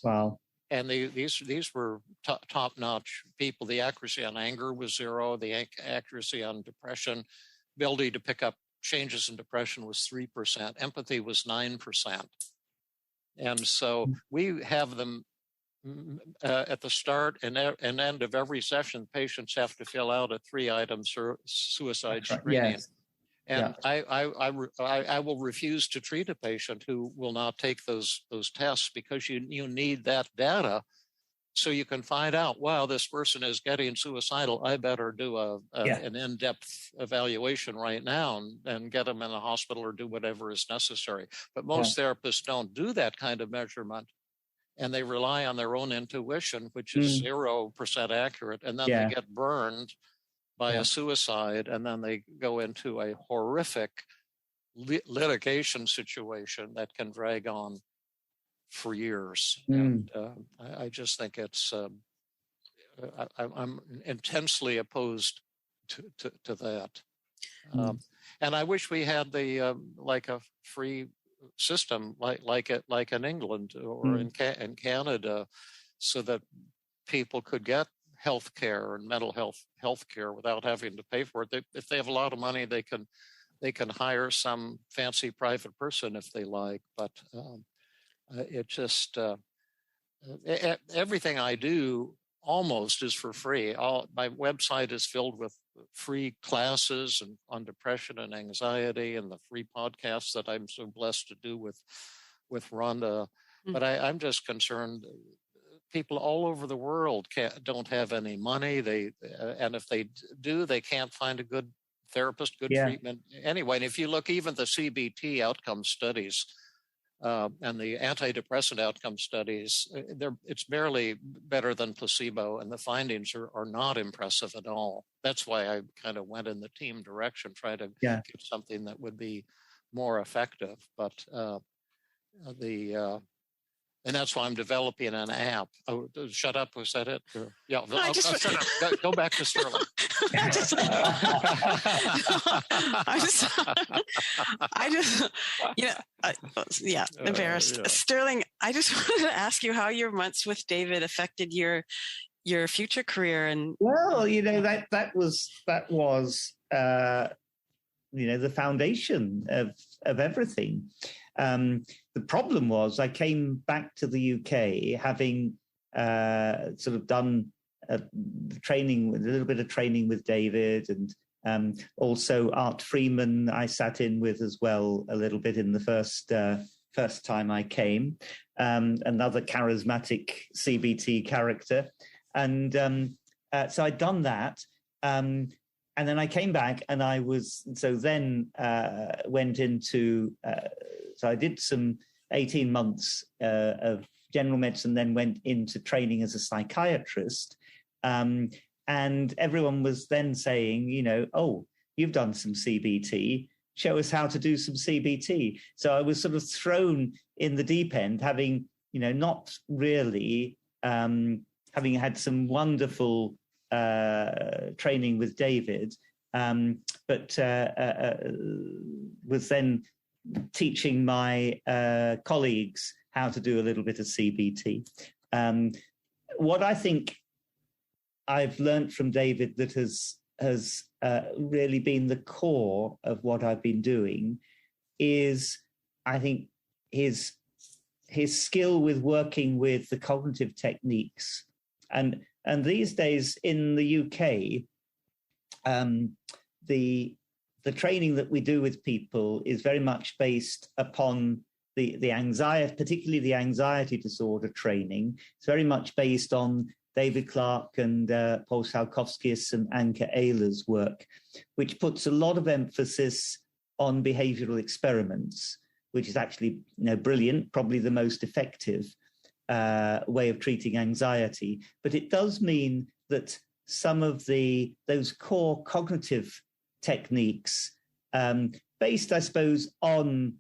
Wow. And these were top-notch people. The accuracy on anger was 0. The accuracy on depression, ability to pick up changes in depression was 3%. Empathy was 9%. And so we have them at the start and end of every session. Patients have to fill out a 3-item suicide screening. Yes. And I will refuse to treat a patient who will not take those tests, because you need that data so you can find out, wow, this person is getting suicidal. I better do an in-depth evaluation right now and get them in the hospital or do whatever is necessary. But most therapists don't do that kind of measurement, and they rely on their own intuition, which is 0% accurate, and then they get burned by a suicide, and then they go into a horrific litigation situation that can drag on for years. And I just think it's, I'm intensely opposed to that. And I wish we had like a free system like in England or in Canada, so that people could get health care and mental health care without having to pay for it. If they have a lot of money, they can hire some fancy private person if they like. But it just everything I do almost is for free. My website is filled with free classes on depression and anxiety, and the free podcasts that I'm so blessed to do with Rhonda. But I'm just concerned. People all over the world don't have any money. And if they do, they can't find a good therapist, good treatment anyway. And if you look, even the CBT outcome studies and the antidepressant outcome studies, it's barely better than placebo, and the findings are not impressive at all. That's why I kind of went in the team direction, try to get something that would be more effective. But and that's why I'm developing an app. Oh, shut up. Was that it? Yeah. No, shut up. Go back to Stirling. Embarrassed. Stirling, I just wanted to ask you how your months with David affected your future career. And well, that was the foundation of everything. The problem was I came back to the UK having sort of done a little bit of training with David, and also Art Freeman I sat in with as well a little bit in the first time I came, another charismatic CBT character. And so I'd done that. And then I came back, and went into, so I did some 18 months of general medicine, then went into training as a psychiatrist. And everyone was then saying, oh, you've done some CBT, show us how to do some CBT. So I was sort of thrown in the deep end, having, not really, having had some wonderful training with David, but was then teaching my colleagues how to do a little bit of CBT. What I think I've learned from David that has really been the core of what I've been doing is, I think, his skill with working with the cognitive techniques. And these days in the UK, the training that we do with people is very much based upon the anxiety, particularly the anxiety disorder training. It's very much based on David Clark and Paul Salkowskis and Anke Ehler's work, which puts a lot of emphasis on behavioral experiments, which is actually brilliant, probably the most effective way of treating anxiety. But it does mean that some of those core cognitive techniques, based, I suppose, on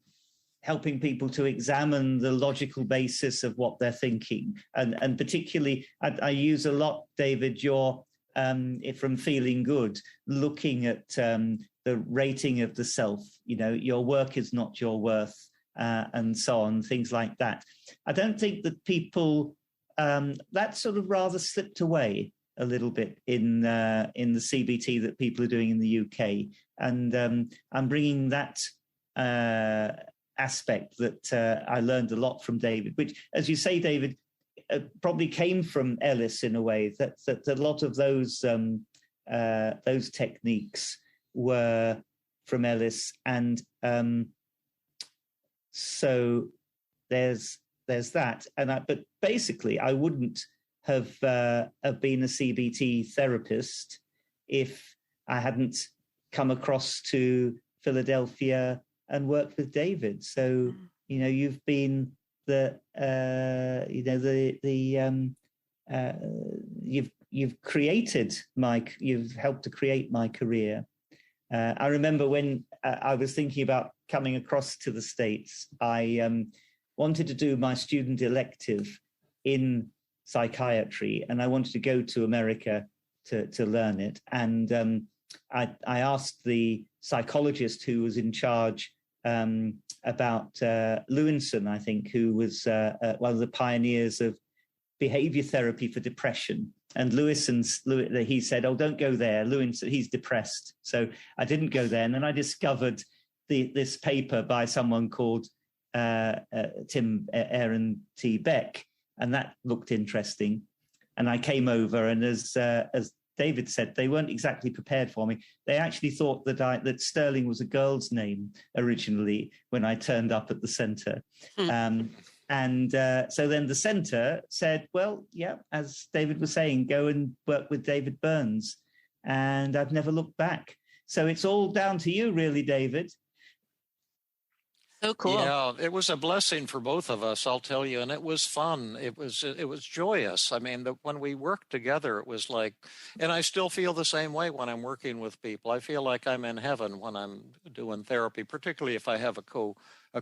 helping people to examine the logical basis of what they're thinking. And particularly, I use a lot, David, your from Feeling Good, looking at the rating of the self, your work is not your worth, and so on, things like that. I don't think that people, that sort of rather slipped away a little bit in the CBT that people are doing in the UK. And I'm bringing that aspect that I learned a lot from David, which, as you say, David, probably came from Ellis in a way, that a lot of those techniques were from Ellis. And so there's that. But basically, I wouldn't have been a CBT therapist if I hadn't come across to Philadelphia and worked with David. So, you've been you've helped to create my career. I remember when I was thinking about coming across to the States, I wanted to do my student elective in psychiatry, and I wanted to go to America to learn it. And I asked the psychologist who was in charge about Lewinson, I think, who was one of the pioneers of behavior therapy for depression. And he said, "Oh, don't go there. Lewinson, he's depressed." So I didn't go there. And then I discovered this paper by someone called Tim Aaron T. Beck, and that looked interesting. And I came over, and as David said, they weren't exactly prepared for me. They actually thought that Stirling was a girl's name originally when I turned up at the centre. So then the centre said, well, yeah, as David was saying, go and work with David Burns. And I've never looked back. So it's all down to you, really, David. So cool. Yeah, it was a blessing for both of us, I'll tell you, and it was fun. It was joyous. I mean, when we worked together, it was like, and I still feel the same way when I'm working with people. I feel like I'm in heaven when I'm doing therapy, particularly if I have a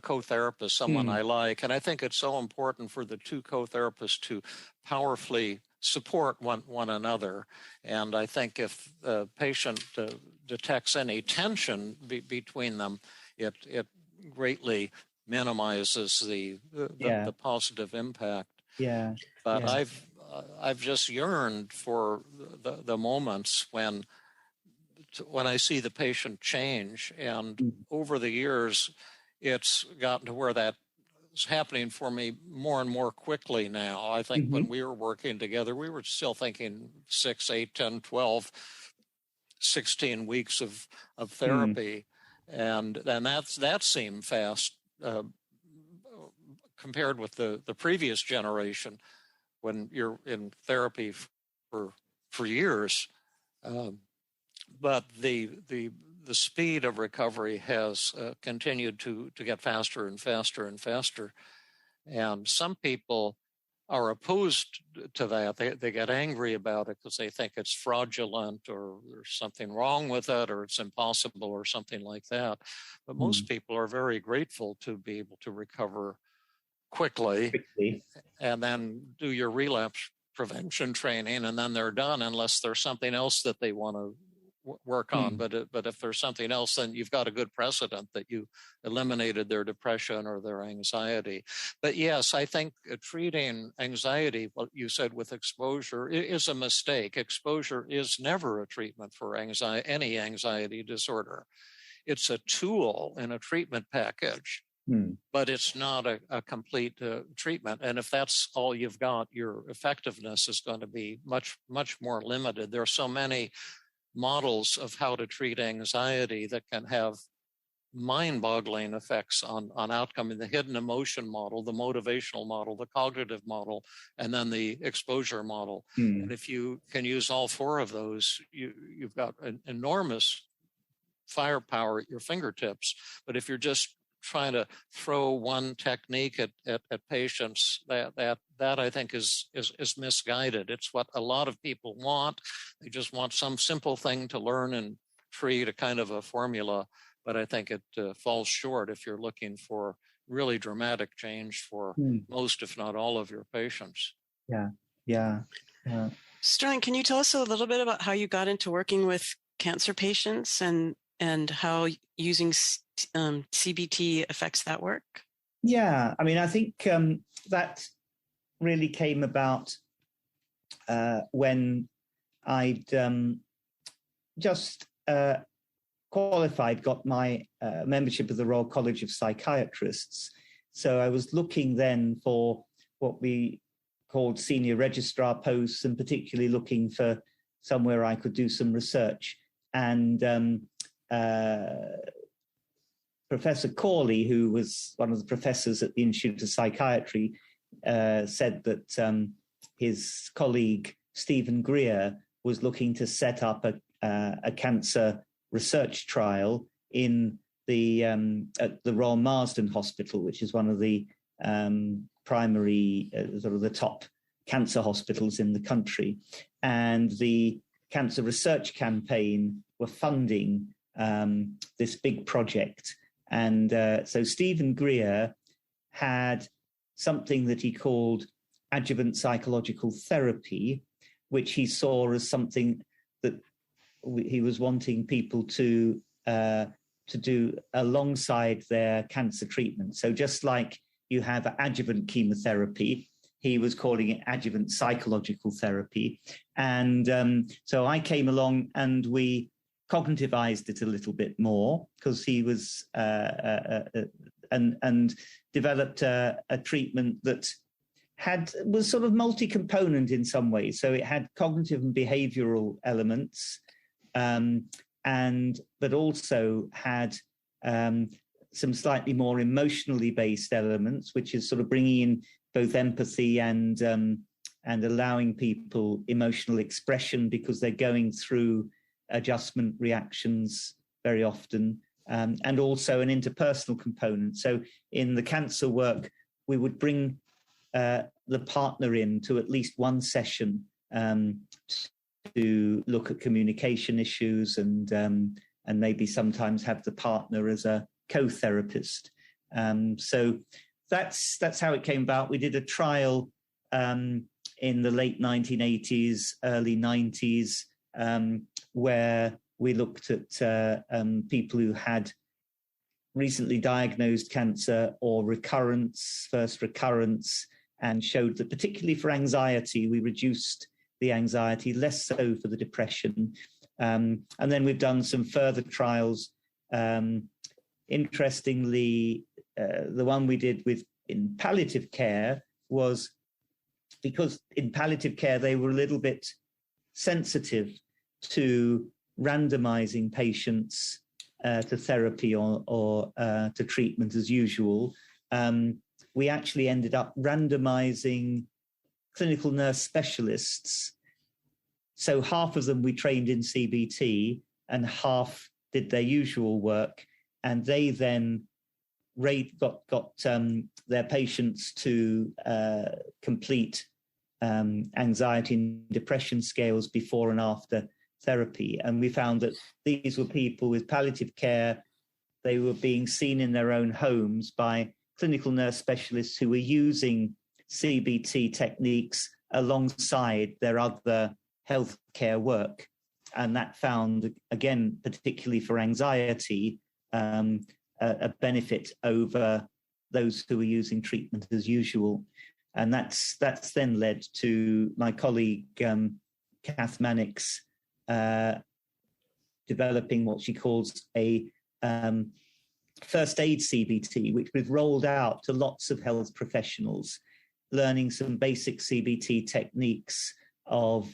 co-therapist, someone I like. And I think it's so important for the two co-therapists to powerfully support one another. And I think if the patient detects any tension between them, it greatly minimizes the positive impact. Yeah. But I've just yearned for the moments when I see the patient change, and over the years, it's gotten to where that is happening for me more and more quickly now. I think when we were working together, we were still thinking 6, 8, 10, 12, 16 weeks of therapy. And that seemed fast compared with the previous generation when you're in therapy for years. But the speed of recovery has continued to get faster and faster and faster. And some people are opposed to that. They get angry about it because they think it's fraudulent or there's something wrong with it or it's impossible or something like that. But most people are very grateful to be able to recover quickly and then do your relapse prevention training, and then they're done unless there's something else that they want to work on. But if there's something else, then you've got a good precedent that you eliminated their depression or their anxiety. But yes, I think treating anxiety, what you said with exposure, is a mistake. Exposure is never a treatment for any anxiety disorder. It's a tool in a treatment package, but it's not a complete treatment. And if that's all you've got, your effectiveness is going to be much, much more limited. There are so many models of how to treat anxiety that can have mind-boggling effects on outcome in the hidden emotion model, the motivational model, the cognitive model, and then the exposure model. And if you can use all four of those, you've got an enormous firepower at your fingertips. But if you're just trying to throw one technique at patients, that I think is misguided. It's what a lot of people want. They just want some simple thing to learn and treat, a kind of a formula. But I think it falls short if you're looking for really dramatic change for most, if not all, of your patients. Yeah. Stirling, can you tell us a little bit about how you got into working with cancer patients and how using CBT affects that work? Yeah, I mean, I think that really came about when I'd just qualified, got my membership of the Royal College of Psychiatrists. So I was looking then for what we called senior registrar posts, and particularly looking for somewhere I could do some research. And Professor Corley, who was one of the professors at the Institute of Psychiatry, said that his colleague Stephen Greer was looking to set up a cancer research trial in at the Royal Marsden Hospital, which is one of the primary sort of the top cancer hospitals in the country. And the Cancer Research Campaign were funding this big project. And so Stephen Greer had something that he called adjuvant psychological therapy, which he saw as something that he was wanting people to do alongside their cancer treatment. So just like you have adjuvant chemotherapy, he was calling it adjuvant psychological therapy. And so I came along and we cognitivized it a little bit more, because he was and developed a treatment that was sort of multi-component in some ways. So it had cognitive and behavioral elements, but also had some slightly more emotionally based elements, which is sort of bringing in both empathy and allowing people emotional expression, because they're going through adjustment reactions very often, and also an interpersonal component. So in the cancer work, we would bring the partner in to at least one session to look at communication issues, and maybe sometimes have the partner as a co-therapist. So that's how it came about. We did a trial in the late 1980s, early 90s, where we looked at people who had recently diagnosed cancer or first recurrence, and showed that particularly for anxiety, we reduced the anxiety, less so for the depression. And then we've done some further trials. Interestingly, the one we did in palliative care was because in palliative care, they were a little bit sensitive to randomizing patients to therapy or to treatment as usual. We actually ended up randomizing clinical nurse specialists. So half of them we trained in CBT and half did their usual work. And they then got their patients to complete anxiety and depression scales before and after therapy. And we found that these were people with palliative care. They were being seen in their own homes by clinical nurse specialists who were using CBT techniques alongside their other healthcare work. And that found, again, particularly for anxiety, a benefit over those who were using treatment as usual. And that's then led to my colleague, Kath Mannix, developing what she calls a first aid CBT, which was rolled out to lots of health professionals, learning some basic CBT techniques of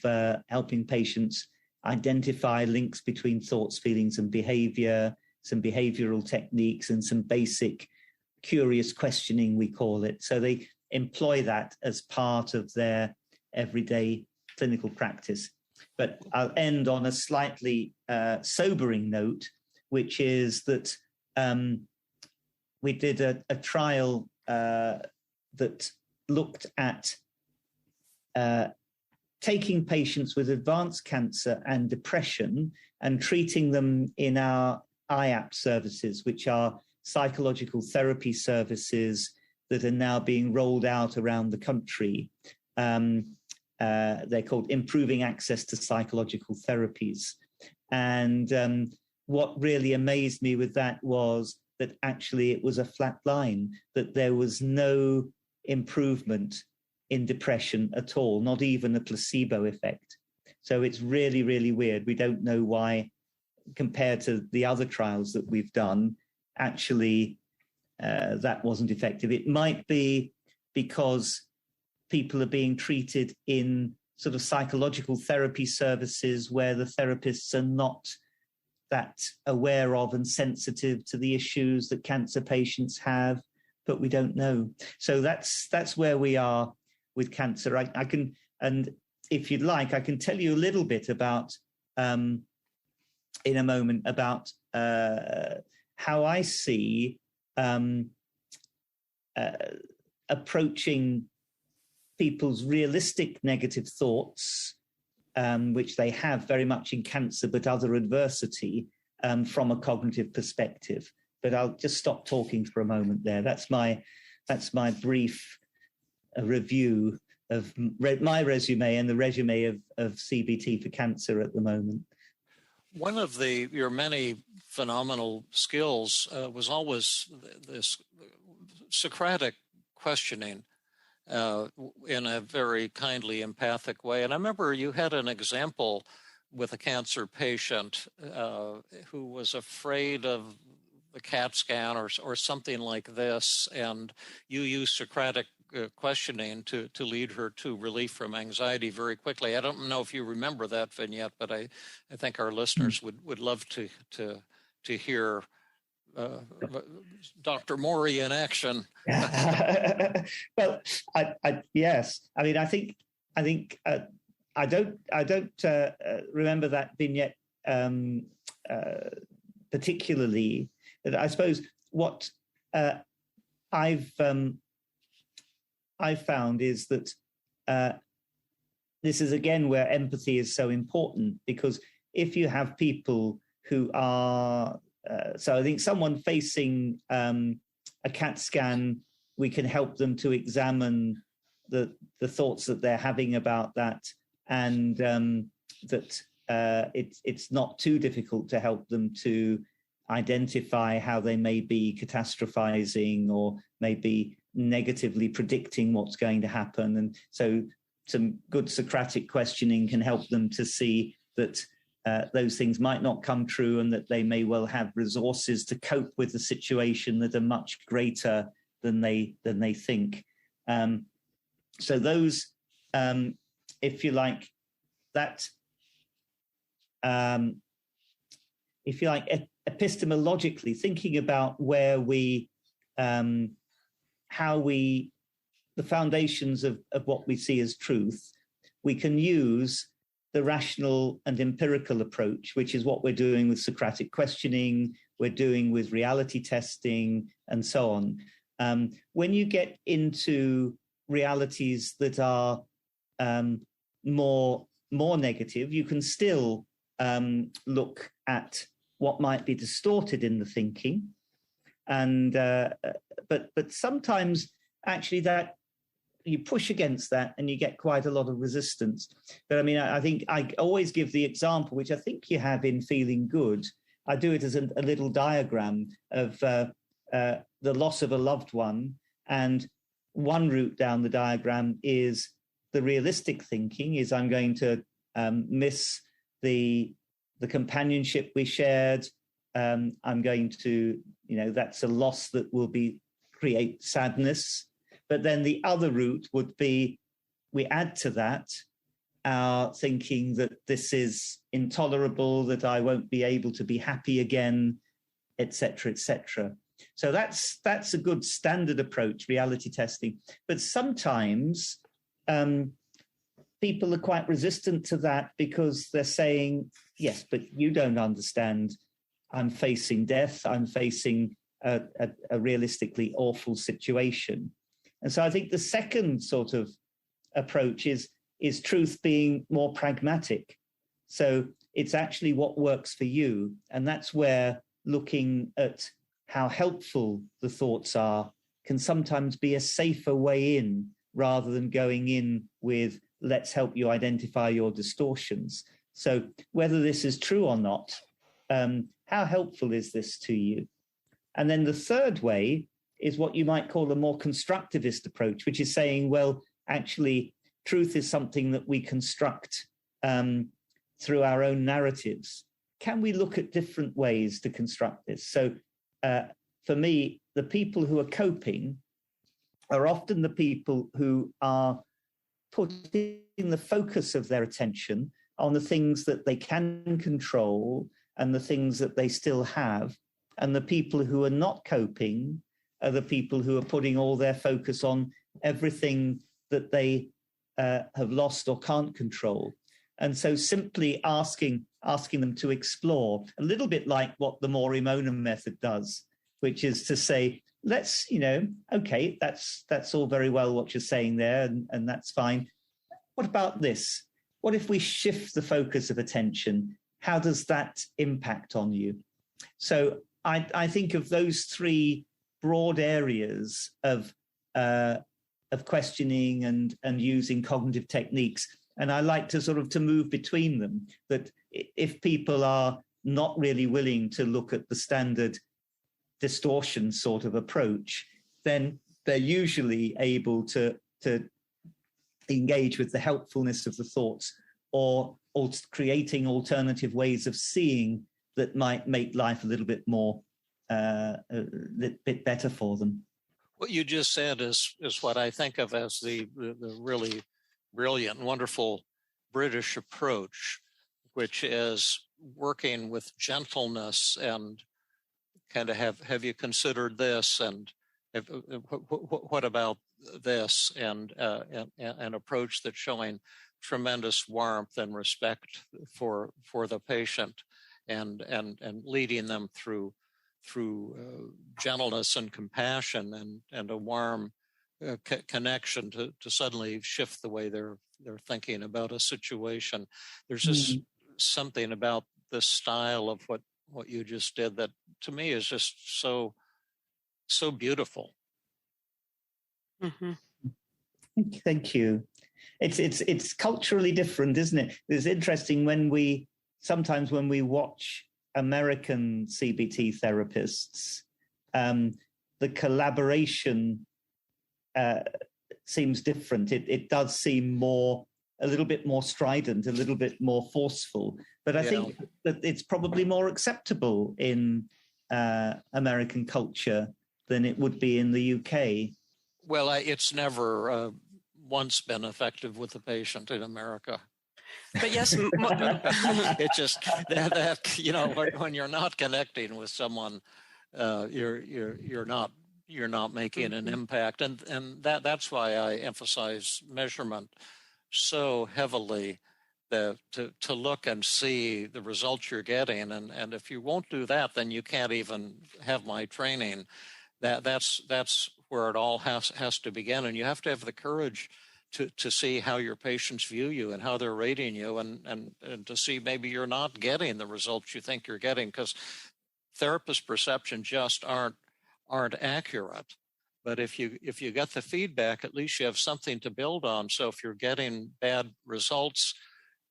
helping patients identify links between thoughts, feelings, and behavior, some behavioral techniques, and some basic curious questioning, we call it. So they employ that as part of their everyday clinical practice. But I'll end on a slightly sobering note, which is that we did a trial that looked at taking patients with advanced cancer and depression and treating them in our IAP services, which are psychological therapy services that are now being rolled out around the country. They're called Improving Access to Psychological Therapies. And what really amazed me with that was that actually it was a flat line, that there was no improvement in depression at all, not even a placebo effect. So it's really, really weird. We don't know why, compared to the other trials that we've done, actually that wasn't effective. It might be because people are being treated in sort of psychological therapy services where the therapists are not that aware of and sensitive to the issues that cancer patients have, but we don't know. So that's where we are with cancer. I can, and if you'd like, I can tell you a little bit about, in a moment, about how I see approaching people's realistic negative thoughts, which they have very much in cancer, but other adversity, from a cognitive perspective. But I'll just stop talking for a moment there. That's my brief review of my resume and the resume of CBT for cancer at the moment. One of your many phenomenal skills was always this Socratic questioning in a very kindly, empathic way. And I remember you had an example with a cancer patient who was afraid of the CAT scan or something like this, and you used Socratic questioning to lead her to relief from anxiety very quickly. I don't know if you remember that vignette, but I think our listeners would love to hear Dr. Moorey in action. Well, yes. I mean, I think I don't remember that vignette particularly. I suppose what I've found is that this is again where empathy is so important, because if you have people who are so I think someone facing a CAT scan, we can help them to examine the thoughts that they're having about that, and that it's not too difficult to help them to identify how they may be catastrophizing or maybe negatively predicting what's going to happen. And so some good Socratic questioning can help them to see that those things might not come true, and that they may well have resources to cope with the situation that are much greater than they think. So those, if you like, that, if you like, epistemologically thinking about where we, how we, the foundations of what we see as truth, we can use the rational and empirical approach, which is what we're doing with Socratic questioning, we're doing with reality testing, and so on. When you get into realities that are more negative, you can still look at what might be distorted in the thinking, and but sometimes actually that you push against that and you get quite a lot of resistance. But I mean, I think I always give the example, which I think you have in Feeling Good. I do it as a little diagram of the loss of a loved one, and one route down the diagram is the realistic thinking, is I'm going to miss the companionship we shared. I'm going to, that's a loss that will create sadness. But then the other route would be, we add to that our thinking that this is intolerable, that I won't be able to be happy again, etc., etc. So that's a good standard approach, reality testing. But sometimes people are quite resistant to that, because they're saying, yes, but you don't understand. I'm facing death. I'm facing a realistically awful situation. And so I think the second sort of approach is truth being more pragmatic. So it's actually what works for you. And that's where looking at how helpful the thoughts are can sometimes be a safer way in rather than going in with, let's help you identify your distortions. So whether this is true or not, how helpful is this to you? And then the third way is what you might call a more constructivist approach, which is saying, well, actually, truth is something that we construct through our own narratives. Can we look at different ways to construct this? So for me, the people who are coping are often the people who are putting the focus of their attention on the things that they can control and the things that they still have. And the people who are not coping are the people who are putting all their focus on everything that they have lost or can't control. And so simply asking them to explore, a little bit like what the Moorey-Mona method does, which is to say, let's, okay, that's all very well what you're saying there, and that's fine. What about this? What if we shift the focus of attention? How does that impact on you? So I think of those three broad areas of questioning and using cognitive techniques. And I like to sort of to move between them, that if people are not really willing to look at the standard distortion sort of approach, then they're usually able to engage with the helpfulness of the thoughts or creating alternative ways of seeing that might make life a little bit more, a bit better for them. What you just said is what I think of as the really brilliant, wonderful British approach, which is working with gentleness and kind of have you considered this, and what about this, and an approach that's showing tremendous warmth and respect for the patient, and leading them through gentleness and compassion and a warm connection to suddenly shift the way they're thinking about a situation. There's just something about the style of what you just did that to me is just so beautiful. Mm-hmm. Thank you. It's culturally different, isn't it? It's interesting when we watch American CBT therapists, the collaboration seems different. It does seem a little bit more strident, a little bit more forceful. But I think that it's probably more acceptable in American culture than it would be in the UK. Well, it's never once been effective with the patient in America. But yes, it's just that when you're not connecting with someone, you're not making an impact, and that's why I emphasize measurement so heavily, to look and see the results you're getting, and if you won't do that, then you can't even have my training. That's where it all has to begin, and you have to have the courage to see how your patients view you and how they're rating you, and to see maybe you're not getting the results you think you're getting, because therapist perception just aren't accurate. But if you get the feedback, at least you have something to build on. So if you're getting bad results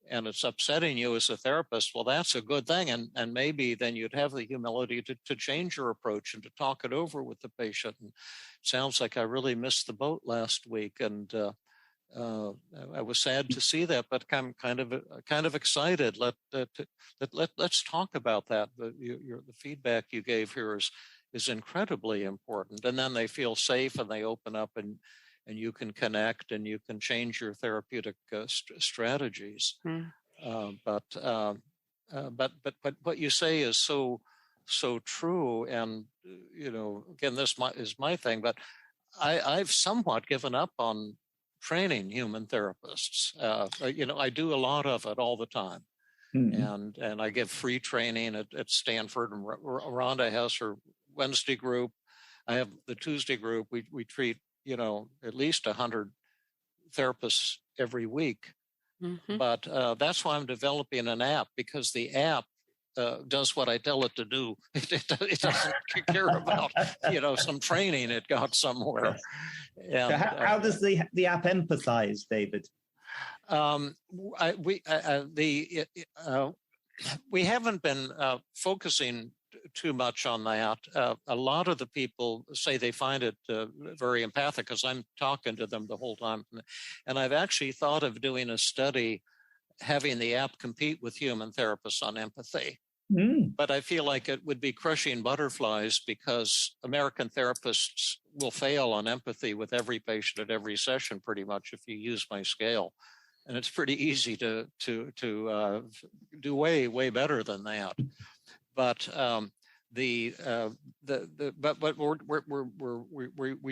and it's upsetting you as a therapist, well, that's a good thing. And maybe then you'd have the humility to change your approach and to talk it over with the patient. And it sounds like I really missed the boat last week. And I was sad to see that, but I'm kind of excited. Let's talk about that. The feedback you gave here is incredibly important. And then they feel safe and they open up, and you can connect and you can change your therapeutic strategies. But what you say is so true. And again, this is my thing, but I've somewhat given up on training human therapists. I do a lot of it all the time. Mm-hmm. And I give free training at Stanford, and Rhonda has her Wednesday group. I have the Tuesday group. We treat, at least 100 therapists every week. Mm-hmm. But that's why I'm developing an app, because the app does what I tell it to do. It doesn't care about, some training it got somewhere. And, so how does the app empathize, David? We haven't been focusing too much on that. A lot of the people say they find it very empathic because I'm talking to them the whole time. And I've actually thought of doing a study having the app compete with human therapists on empathy. But I feel like it would be crushing butterflies because American therapists will fail on empathy with every patient at every session, pretty much, if you use my scale. And it's pretty easy to do way better than that. But we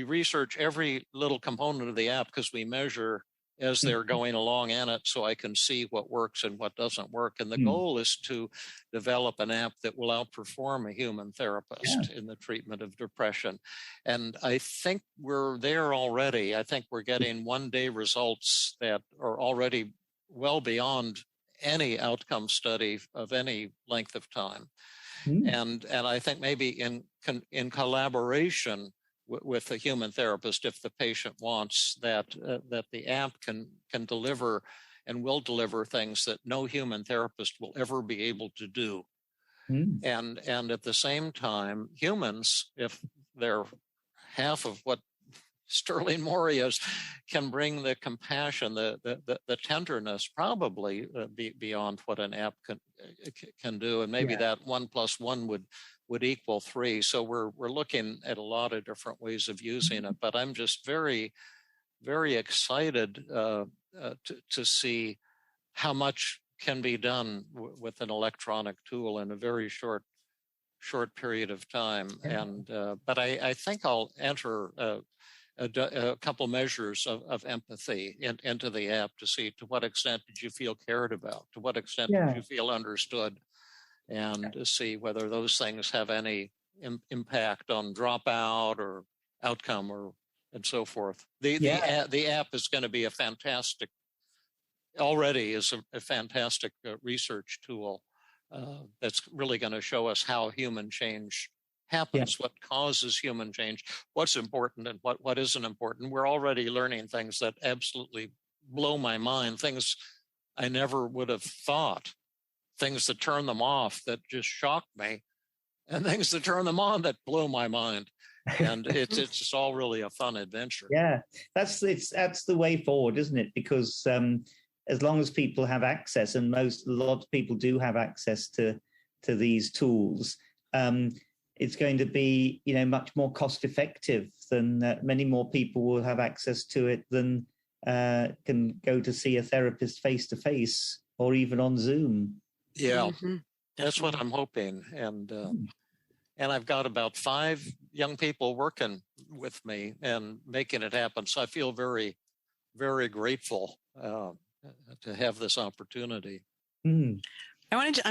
research every little component of the app because we measure as they're going along in it, so I can see what works and what doesn't work. And the goal is to develop an app that will outperform a human therapist in the treatment of depression. And I think we're there already. I think we're getting one-day results that are already well beyond any outcome study of any length of time. And I think maybe in collaboration with a human therapist, if the patient wants, that the app can deliver and will deliver things that no human therapist will ever be able to do. And at the same time, humans, if they're half of what Stirling Moorey is, can bring the compassion, the tenderness, probably beyond what an app can do, and maybe that 1 + 1 would equal 3. So we're looking at a lot of different ways of using it. But I'm just very, very excited to see how much can be done with an electronic tool in a very short period of time. And but I think I'll enter a couple measures of empathy into the app to see to what extent did you feel cared about, to what extent did you feel understood, and to see whether those things have any impact on dropout or outcome and so forth. The app is going to be a fantastic research tool that's really going to show us how human change happens, what causes human change, what's important and what isn't important. We're already learning things that absolutely blow my mind, things I never would have thought, things that turn them off that just shock me, and things that turn them on that blow my mind. And it's just all really a fun adventure. Yeah, that's the way forward, isn't it? Because as long as people have access, and a lot of people do have access to these tools, it's going to be, much more cost effective than many more people will have access to it than can go to see a therapist face to face or even on Zoom. Yeah, that's what I'm hoping. And I've got about 5 young people working with me and making it happen. So I feel very, very grateful to have this opportunity. I'm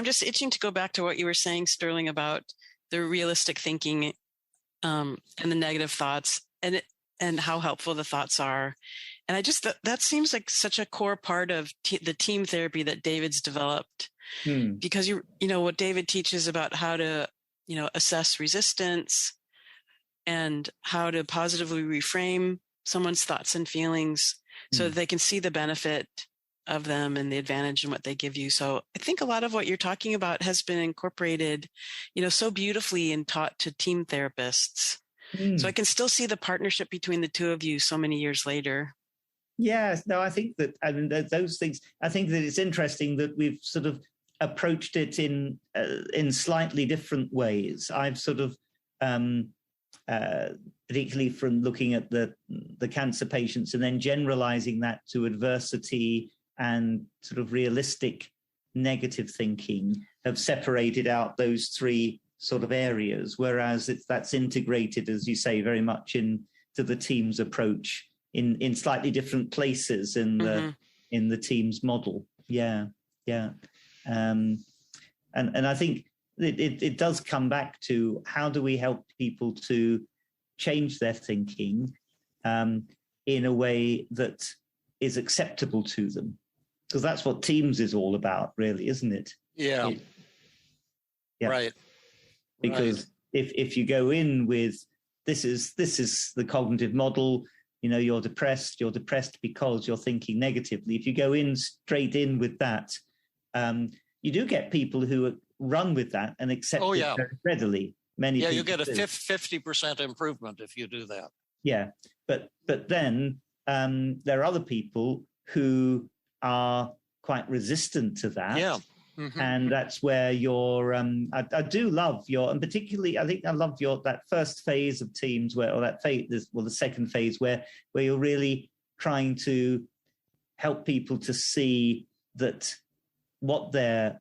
just itching to go back to what you were saying, Stirling, about the realistic thinking and the negative thoughts and how helpful the thoughts are. And I just, that seems like such a core part of the team therapy that David's developed, because what David teaches about how to, assess resistance and how to positively reframe someone's thoughts and feelings so that they can see the benefit of them and the advantage and what they give you. So I think a lot of what you're talking about has been incorporated, so beautifully and taught to team therapists. So I can still see the partnership between the two of you so many years later. Yes, no, I think that, those things, I think that it's interesting that we've sort of approached it in slightly different ways. I've sort of, particularly from looking at the cancer patients and then generalizing that to adversity and sort of realistic negative thinking, have separated out those 3 sort of areas, whereas that's integrated, as you say, very much into the team's approach in slightly different places in the team's model. And I think it does come back to how do we help people to change their thinking in a way that is acceptable to them, because that's what Teams is all about, really, isn't it? Yeah. Yeah. Right. Because if you go in with this is the cognitive model, you're depressed because you're thinking negatively. If you go in straight in with that, you do get people who run with that and accept it very readily. Many people you get a 50% improvement if you do that. Yeah, but then there are other people who are quite resistant to that. Yeah. Mm-hmm. And that's where I do love and particularly I think I love that first phase of teams the second phase where you're really trying to help people to see that what they're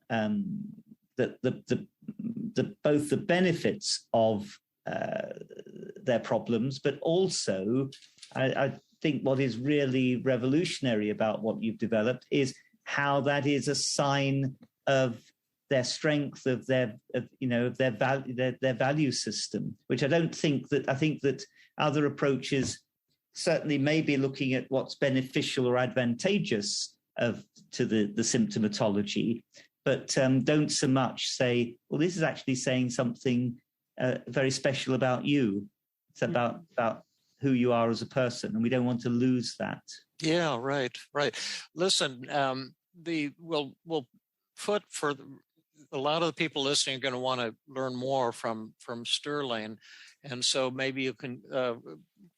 both the benefits of their problems, but also I think what is really revolutionary about what you've developed is how that is a sign of their strength, of their value system, which I think that other approaches certainly may be looking at what's beneficial or advantageous to the symptomatology, but don't so much say, well, this is actually saying something very special about you. It's about who you are as a person, and we don't want to lose that. Yeah, right. Listen, we'll put for a lot of the people listening are going to want to learn more from Stirling, and so maybe you can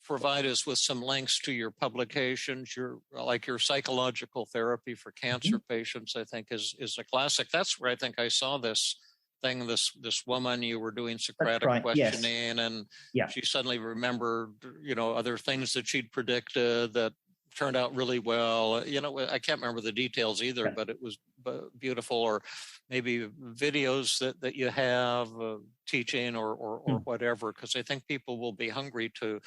provide us with some links to your publications, your psychological therapy for cancer patients. I think is a classic. That's where I think I saw this thing. This woman, you were doing Socratic questioning, and she suddenly remembered other things that she'd predicted that turned out really well. I can't remember the details either, but it was beautiful. Or maybe videos that you have teaching or whatever, because I think people will be hungry to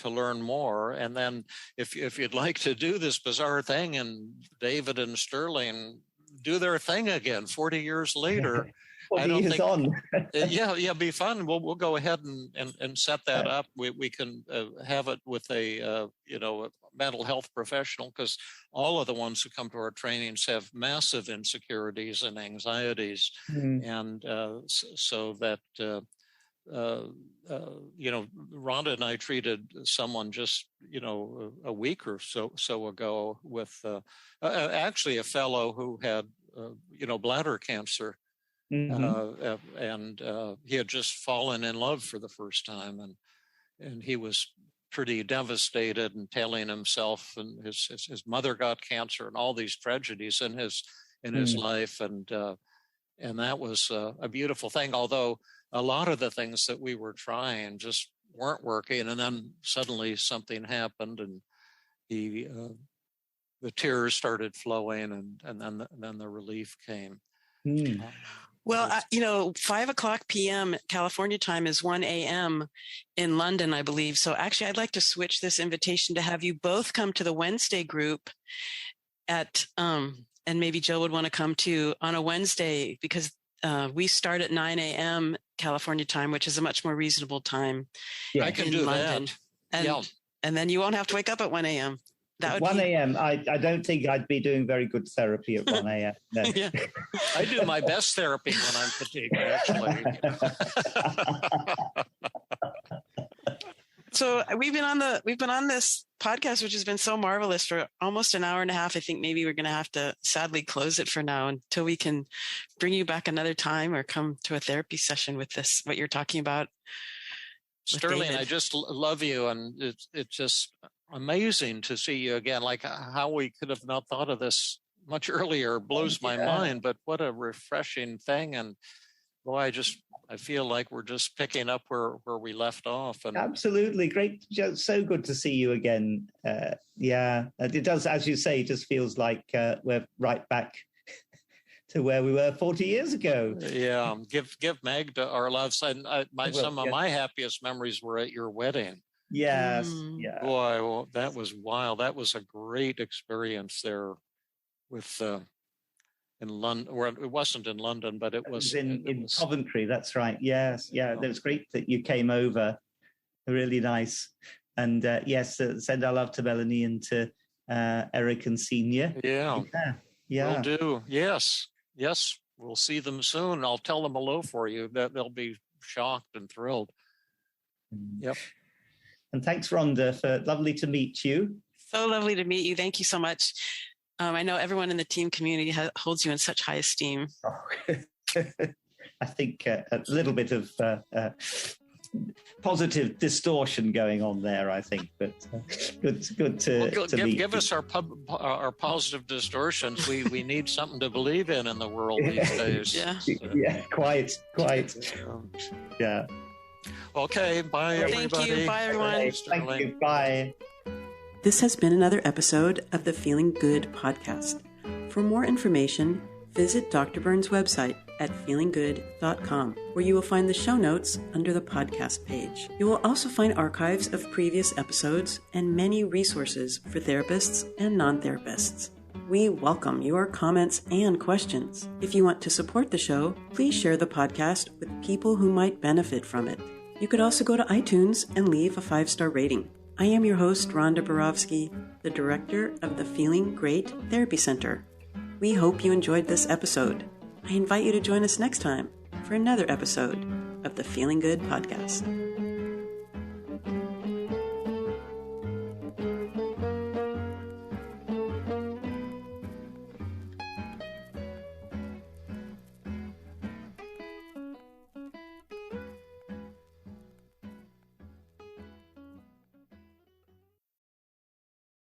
learn more. And then if you'd like to do this bizarre thing and David and Stirling do their thing again 40 years later, I don't think be fun. We'll go ahead and set that up. We can have it with a mental health professional, because all of the ones who come to our trainings have massive insecurities and anxieties, and so that Rhonda and I treated someone just a week or so ago with actually a fellow who had bladder cancer. And he had just fallen in love for the first time, and he was pretty devastated and telling himself, and his mother got cancer and all these tragedies in his life, and that was a beautiful thing. Although a lot of the things that we were trying just weren't working, and then suddenly something happened, and the tears started flowing, and then the relief came. Well, 5:00 p.m. California time is 1 a.m. in London, I believe. So actually, I'd like to switch this invitation to have you both come to the Wednesday group and maybe Jill would want to come too on a Wednesday, because we start at 9 a.m. California time, which is a much more reasonable time. Yeah, I can do London. That. And then you won't have to wake up at 1 a.m. That would 1 a.m. I don't think I'd be doing very good therapy at 1 a.m. No. Yeah. I do my best therapy when I'm fatigued, actually. So we've been on this podcast, which has been so marvelous, for almost an hour and a half. I think maybe we're going to have to sadly close it for now until we can bring you back another time or come to a therapy session with this, what you're talking about. Stirling, I just love you, and it's just amazing to see you again. Like how we could have not thought of this much earlier blows my mind, but what a refreshing thing. And boy, I feel like we're just picking up where we left off. And absolutely great. So good to see you again. It does, as you say, it just feels like we're right back to where we were 40 years ago. Yeah. Give Magda our loves. And some of my happiest memories were at your wedding. Yes. Yeah. Boy, well, that was wild. That was a great experience there with in London. Or it wasn't in London, but it was in Coventry. That's right. Yes. Yeah. It was great that you came over. Really nice. And send our love to Melanie and to Eric and Senior. Yeah. Will do. Yes. we'll see them soon. I'll tell them hello for you. That they'll be shocked and thrilled. Yep. And thanks, Rhonda, for lovely to meet you. So lovely to meet you. Thank you so much. I know everyone in the team community holds you in such high esteem. Oh. I think a little bit of positive distortion going on there, I think, but good to meet give us our positive distortions. We need something to believe in the world these days. Yeah, quite. Yeah. Okay, bye everybody. Thank you. Bye everyone. Thank you. Bye. This has been another episode of the Feeling Good podcast. For more information, visit Dr. Burns' website at feelinggood.com, where you will find the show notes under the podcast page. You will also find archives of previous episodes and many resources for therapists and non-therapists. We welcome your comments and questions. If you want to support the show, please share the podcast with people who might benefit from it. You could also go to iTunes and leave a 5-star rating. I am your host, Rhonda Borowski, the director of the Feeling Great Therapy Center. We hope you enjoyed this episode. I invite you to join us next time for another episode of the Feeling Good podcast.